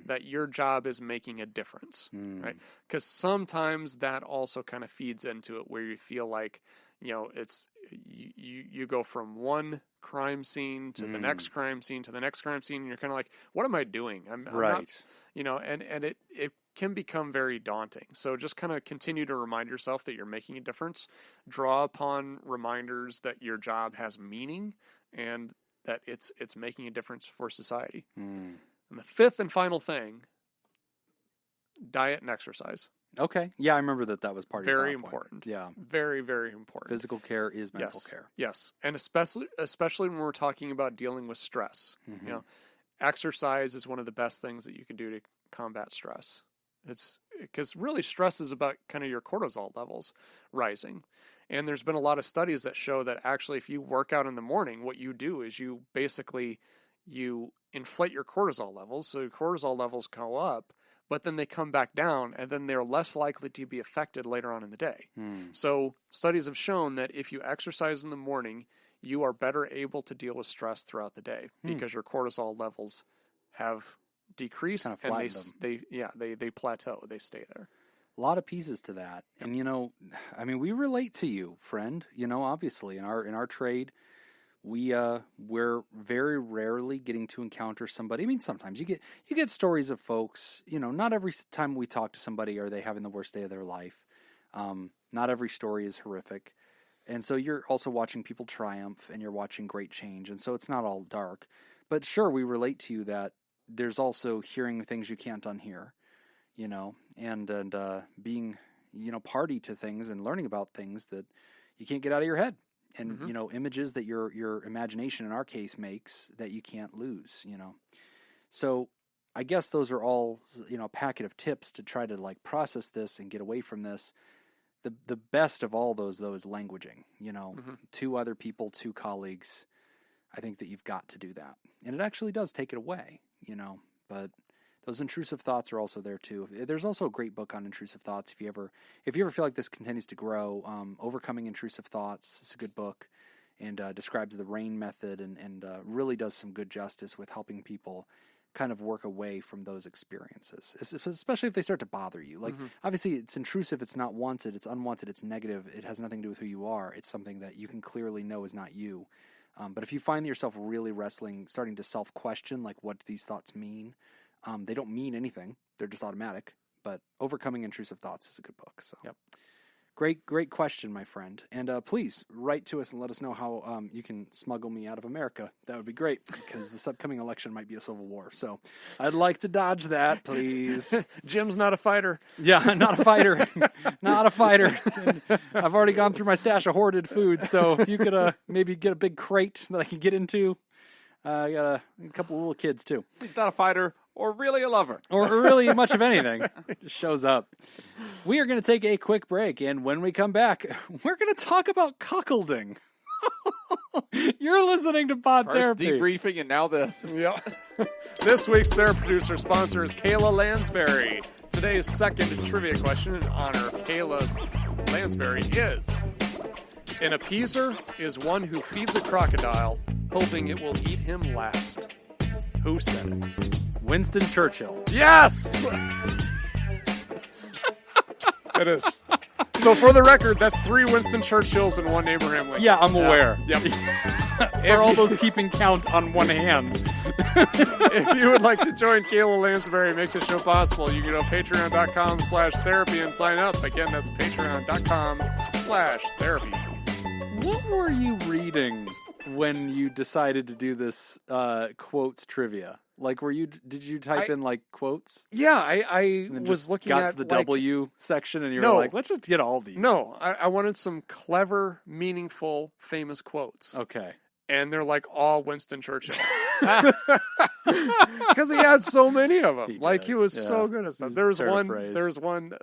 that your job is making a difference, right? Because sometimes that also kind of feeds into it where you feel like, you know, it's you go from one crime scene to the next crime scene to the next crime scene, and you're kind of like, what am I doing? I'm not, you know, and it can become very daunting. So just kind of continue to remind yourself that you're making a difference. Draw upon reminders that your job has meaning and that it's making a difference for society. And the fifth and final thing, diet and exercise. Okay. Yeah, I remember that was part of very your important. Yeah. Very, very important. Physical care is mental care. Yes. And especially when we're talking about dealing with stress. You know, exercise is one of the best things that you can do to combat stress. It's because really stress is about kind of your cortisol levels rising. And there's been a lot of studies that show that actually if you work out in the morning, what you do is you inflate your cortisol levels. So your cortisol levels go up, but then they come back down and then they're less likely to be affected later on in the day. So studies have shown that if you exercise in the morning, you are better able to deal with stress throughout the day because your cortisol levels have decreased and they plateau, they stay there. A lot of pieces to that. And, you know, I mean, we relate to you, friend, you know, obviously in our trade, we're very rarely getting to encounter somebody. I mean, sometimes you get stories of folks, you know, not every time we talk to somebody are they having the worst day of their life. Not every story is horrific. And so you're also watching people triumph and you're watching great change. And so it's not all dark, but sure, we relate to you that there's also hearing things you can't unhear, you know, and being, you know, party to things and learning about things that you can't get out of your head. And, you know, images that your imagination in our case makes that you can't lose, you know. So I guess those are all, you know, a packet of tips to try to like process this and get away from this. The best of all those, though, is languaging, you know, to other people, to colleagues. I think that you've got to do that. And it actually does take it away, you know, but Those intrusive thoughts are also there too. There's also a great book on intrusive thoughts. If you ever feel like this continues to grow, Overcoming Intrusive Thoughts. It's a good book and describes the RAIN method and really does some good justice with helping people kind of work away from those experiences, especially if they start to bother you. Like, obviously, it's intrusive, it's not wanted, it's unwanted, it's negative, it has nothing to do with who you are. It's something that you can clearly know is not you. But if you find yourself really wrestling, starting to self-question, like, what do these thoughts mean? They don't mean anything. They're just automatic. But Overcoming Intrusive Thoughts is a good book. So, yep. Great question, my friend. And please write to us and let us know how you can smuggle me out of America. That would be great, because this upcoming election might be a civil war. So I'd like to dodge that, please. Jim's not a fighter. Yeah, not a fighter. Not a fighter. I've already gone through my stash of hoarded food, so if you could maybe get a big crate that I can get into. I got a couple of little kids, too. He's not a fighter or really a lover. Or really much of anything. Just shows up. We are going to take a quick break, and when we come back, we're going to talk about cuckolding. You're listening to Pod First Therapy. debriefing and now this. Yeah. This week's TheraProducer sponsor is Kayla Lansbury. Today's second trivia question in honor of Kayla Lansbury is: an appeaser is one who feeds a crocodile, hoping it will eat him last. Who said it? Winston Churchill. Yes! It is. So for the record, that's 3 Winston Churchills and 1 Abraham Lincoln. Yeah, I'm aware. Yep. For all those keeping count on one hand. If you would like to join Kayla Lansbury and make the show possible, you can go to patreon.com/therapy and sign up. Again, that's patreon.com/therapy. What were you reading when you decided to do this quotes trivia? Like, did you type in, like, quotes? Yeah, I was looking got at to the like, W section, and you were like, let's just get all these. No, I wanted some clever, meaningful, famous quotes. Okay. And they're like all Winston Churchill. Because he had so many of them. He was so good at stuff. There was one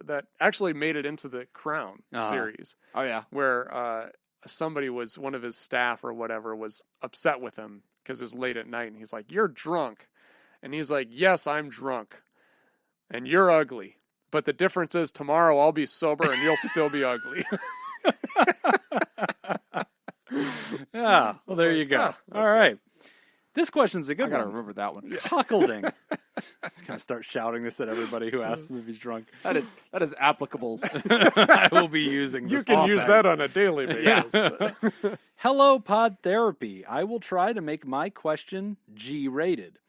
that actually made it into the Crown series. Oh, yeah. Where one of his staff or whatever was upset with him because it was late at night. And he's like, "You're drunk." And he's like, "Yes, I'm drunk. And you're ugly. But the difference is tomorrow I'll be sober and you'll still be ugly." Yeah, well, there you go. Yeah, all right. This question's a good one. I got to remember that one. Cuckolding. Just kind of start shouting this at everybody who asks him if he's drunk. That is applicable. I will be using this. You can use that on a daily basis. Yeah. Hello, Pod Therapy. I will try to make my question G-rated.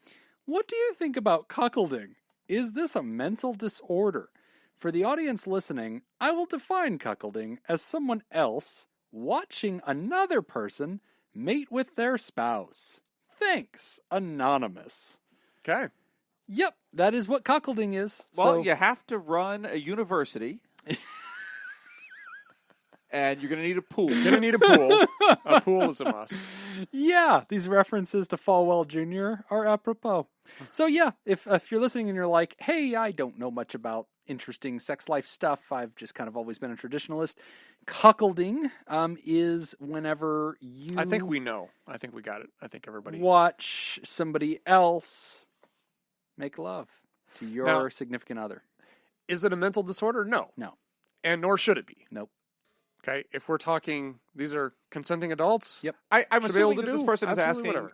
What do you think about cuckolding? Is this a mental disorder? For the audience listening, I will define cuckolding as someone else watching another person mate with their spouse. Thanks, Anonymous. Okay. Yep, that is what cuckolding is. Well, you have to run a university. And you're going to need a pool. You're going to need a pool. A pool is a must. Yeah, these references to Falwell Jr. are apropos. So yeah, if you're listening and you're like, hey, I don't know much about interesting sex life stuff, I've just kind of always been a traditionalist, cuckolding is whenever you... I think we know. I think we got it. I think everybody... watch somebody else make love to your significant other. Is it a mental disorder? No. No. And nor should it be. Nope. Okay, if we're talking, these are consenting adults. Yep. I'm assuming that this person is asking,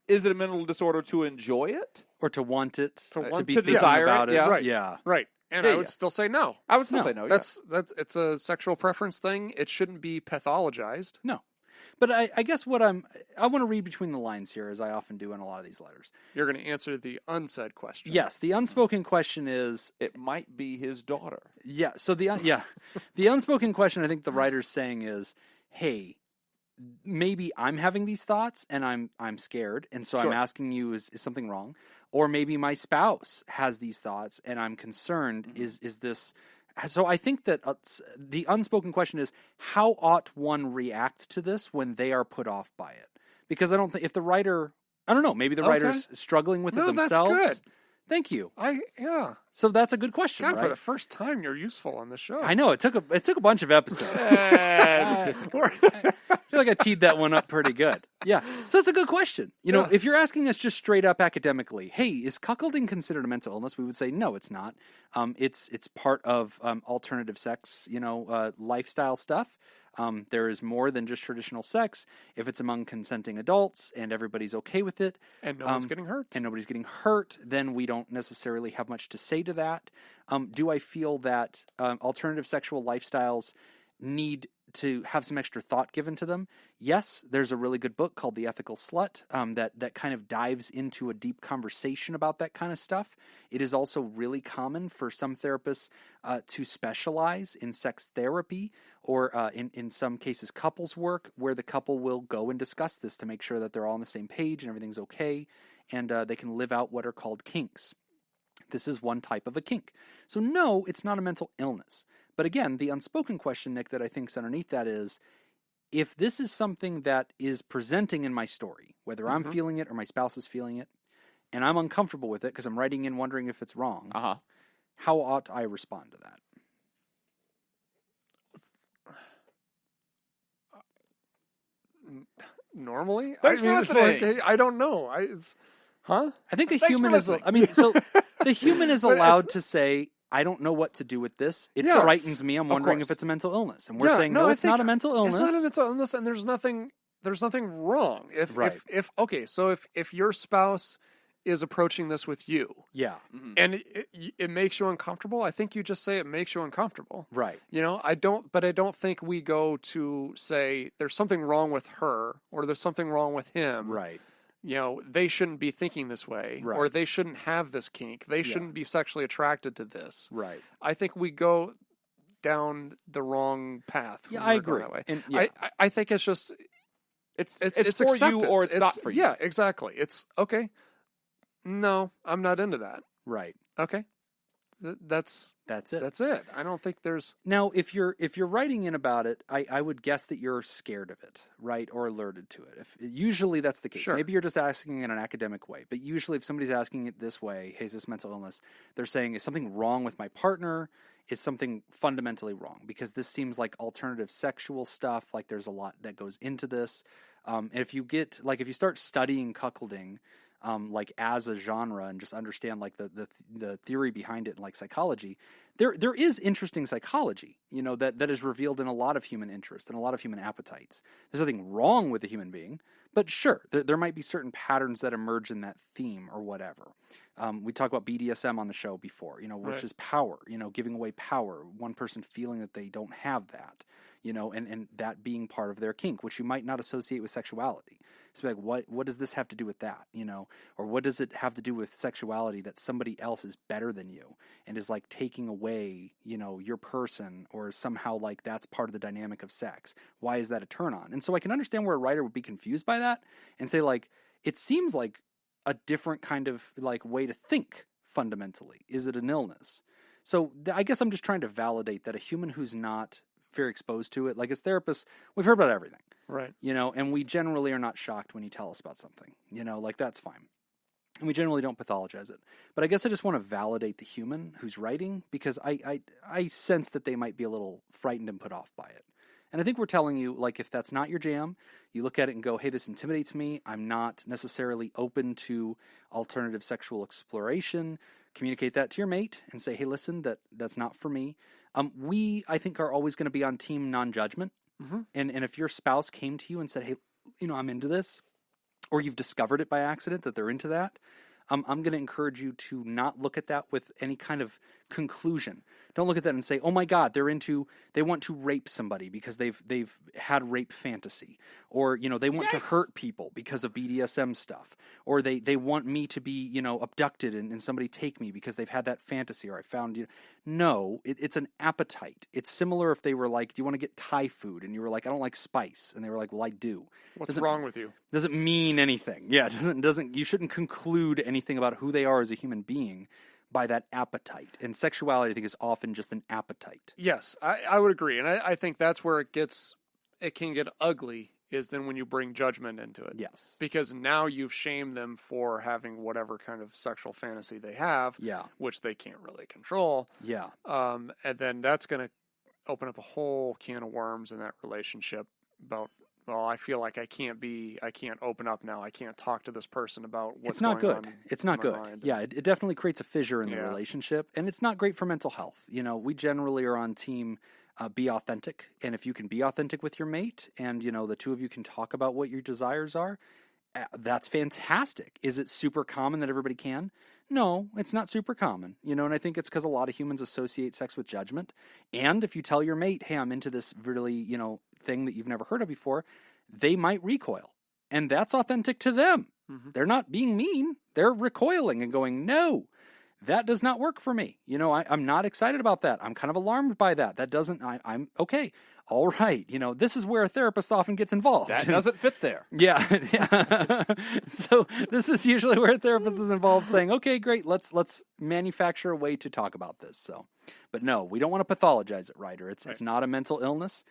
is it a mental disorder to enjoy it? Or to want it, to be to thinking desire about it, it. yeah. Right. Yeah. Right. And I would still say no. I would still say no. That's it's a sexual preference thing. It shouldn't be pathologized. No. But I guess I want to read between the lines here, as I often do in a lot of these letters. You're going to answer the unsaid question. Yes, the unspoken question is... it might be his daughter. Yeah, so the unspoken question I think the writer's saying is, hey, maybe I'm having these thoughts and I'm scared, and so I'm asking you, is something wrong? Or maybe my spouse has these thoughts and I'm concerned, is this... So I think that the unspoken question is, how ought one react to this when they are put off by it? Because I don't think, if the writer, I don't know, maybe the writer's struggling with it themselves. That's good. Thank you. Yeah. So that's a good question, God, right? for the first time, you're useful on the show. I know, it took a bunch of episodes. feel like I teed that one up pretty good. Yeah. So that's a good question. You know, if you're asking us just straight up academically, hey, is cuckolding considered a mental illness? We would say, no, it's not. It's part of alternative sex, lifestyle stuff. There is more than just traditional sex. If it's among consenting adults and everybody's okay with it. And no one's getting hurt. And nobody's getting hurt, then we don't necessarily have much to say to that. Do I feel that alternative sexual lifestyles need to have some extra thought given to them? Yes, there's a really good book called The Ethical Slut that kind of dives into a deep conversation about that kind of stuff. It is also really common for some therapists to specialize in sex therapy or in some cases couples work, where the couple will go and discuss this to make sure that they're all on the same page and everything's okay, and they can live out what are called kinks. This is one type of a kink. So no, it's not a mental illness. But again, the unspoken question, Nick, that I think is underneath that is, if this is something that is presenting in my story, whether I'm feeling it or my spouse is feeling it, and I'm uncomfortable with it because I'm writing in wondering if it's wrong, how ought I respond to that? Normally? Thanks for listening. I don't know. I think a human is... the human is allowed to say, I don't know what to do with this. It frightens me. I'm wondering if it's a mental illness. And we're saying, no, it's not a mental illness. It's not a mental illness, and there's nothing wrong. If your spouse is approaching this with you, and it makes you uncomfortable, I think you just say it makes you uncomfortable. Right. I don't think we go to say there's something wrong with her or there's something wrong with him. Right. They shouldn't be thinking this way, or they shouldn't have this kink. They shouldn't be sexually attracted to this. Right. I think we go down the wrong path. Yeah, I agree. That way. And, I think it's just it's for acceptance. you or it's not for you. Yeah, exactly. It's okay. No, I'm not into that. Right. Okay. That's it. That's it. I don't think there's... Now, if you're writing in about it, I would guess that you're scared of it, right, or alerted to it. Usually that's the case. Sure. Maybe you're just asking in an academic way, but usually if somebody's asking it this way, hey, is this mental illness? They're saying, is something wrong with my partner? Is something fundamentally wrong? Because this seems like alternative sexual stuff, like there's a lot that goes into this. And if you start studying cuckolding, like as a genre, and just understand like the theory behind it and like psychology, there is interesting psychology, that is revealed in a lot of human interest and a lot of human appetites. There's nothing wrong with a human being, but sure, there might be certain patterns that emerge in that theme or whatever. We talked about BDSM on the show before, which is power, giving away power, one person feeling that they don't have that, and that being part of their kink, which you might not associate with sexuality. So like, what does this have to do with that, or what does it have to do with sexuality that somebody else is better than you and is like taking away, your person, or somehow like that's part of the dynamic of sex? Why is that a turn on? And so I can understand where a writer would be confused by that and say like, it seems like a different kind of like way to think fundamentally. Is it an illness? So I guess I'm just trying to validate that a human who's not very exposed to it, like as therapists, we've heard about everything. Right. And we generally are not shocked when you tell us about something, like that's fine. And we generally don't pathologize it. But I guess I just want to validate the human who's writing, because I sense that they might be a little frightened and put off by it. And I think we're telling you, like, if that's not your jam, you look at it and go, hey, this intimidates me. I'm not necessarily open to alternative sexual exploration. Communicate that to your mate and say, hey, listen, that's not for me. We, I think, are always going to be on team non-judgment. Mm-hmm. And if your spouse came to you and said, hey, I'm into this, or you've discovered it by accident that they're into that, I'm going to encourage you to not look at that with any kind of conclusion. Don't look at that and say, oh my God, they want to rape somebody because they've had rape fantasy, or, they want to hurt people because of BDSM stuff, or they want me to be, abducted and somebody take me because they've had that fantasy, or I found you. No, it's an appetite. It's similar if they were like, do you want to get Thai food? And you were like, I don't like spice. And they were like, well, I do. What's wrong with you? Doesn't mean anything. Yeah, doesn't. You shouldn't conclude anything about who they are as a human being by that appetite. And sexuality, I think, is often just an appetite. Yes, I would agree. And I think that's where it can get ugly, is then when you bring judgment into it. Yes. Because now you've shamed them for having whatever kind of sexual fantasy they have, which they can't really control. Yeah. And then that's going to open up a whole can of worms in that relationship about well, I feel like I can't open up now. I can't talk to this person about what's it's not going good. on. It's not good. Mind. Yeah, it definitely creates a fissure in the relationship, and it's not great for mental health. We generally are on team be authentic, and if you can be authentic with your mate, and the two of you can talk about what your desires are, that's fantastic. Is it super common that everybody can? No, it's not super common, and I think it's because a lot of humans associate sex with judgment. And if you tell your mate, hey, I'm into this really, thing that you've never heard of before, they might recoil. And that's authentic to them. Mm-hmm. They're not being mean. They're recoiling and going, no, that does not work for me. I'm not excited about that. I'm kind of alarmed by that. That doesn't, I'm okay. All right. This is where a therapist often gets involved. That doesn't fit there. Yeah. So this is usually where a therapist is involved saying, okay, great. Let's manufacture a way to talk about this. So, but no, we don't want to pathologize it, Ryder. It's not a mental illness.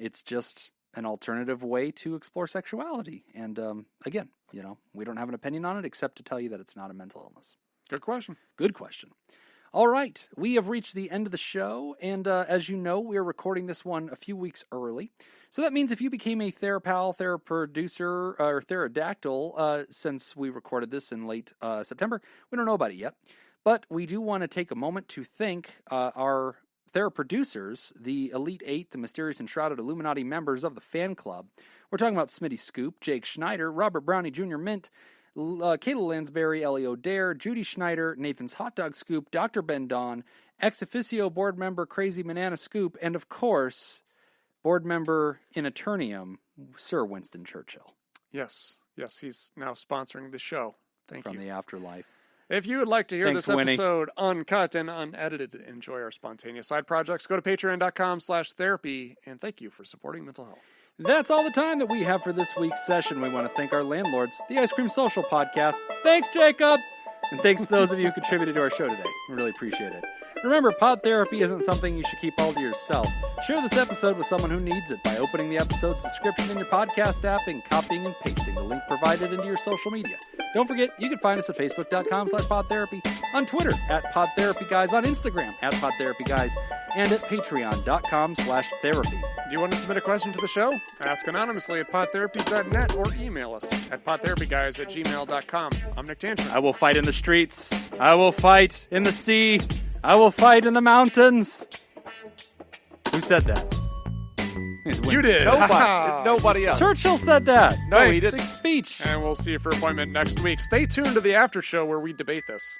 It's just an alternative way to explore sexuality. And again, we don't have an opinion on it except to tell you that it's not a mental illness. Good question. Good question. All right, we have reached the end of the show, and as you know, we are recording this one a few weeks early. So that means if you became a THERAPAL, THERAPRODUCER, or THERADACTYL since we recorded this in late September, we don't know about it yet. But we do want to take a moment to thank our THERAPRODUCERs, the Elite Eight, the mysterious and shrouded Illuminati members of the fan club. We're talking about Smitty Scoop, Jake Schneider, Robert Brownie Jr. Mint, Kayla Lansbury, Ellie O'Dare, Judy Schneider, Nathan's Hot Dog Scoop, Dr. Ben Don, ex officio board member Crazy Banana Scoop, and of course, board member in Eternium, Sir Winston Churchill. Yes, he's now sponsoring the show. Thank you. From the afterlife. If you would like to hear this episode Winnie. uncut and unedited, enjoy our spontaneous side projects, go to patreon.com/therapy, and thank you for supporting mental health. That's all the time that we have for this week's session. We want to thank our landlords, the Ice Cream Social Podcast. Thanks, Jacob! And thanks to those of you who contributed to our show today. We really appreciate it. Remember, pod therapy isn't something you should keep all to yourself. Share this episode with someone who needs it by opening the episode's description in your podcast app and copying and pasting the link provided into your social media. Don't forget, you can find us at facebook.com/podtherapy, on Twitter @PodTherapyGuys, on Instagram @PodTherapyGuys, and at patreon.com/therapy. Do you want to submit a question to the show? Ask anonymously at podtherapy.net or email us at podtherapyguys@gmail.com. I'm Nick Tantrum. I will fight in the streets. I will fight in the sea. I will fight in the mountains. Who said that? You did. Nobody else. Churchill said that. No, he didn't. Big speech. And we'll see you for appointment next week. Stay tuned to the after show where we debate this.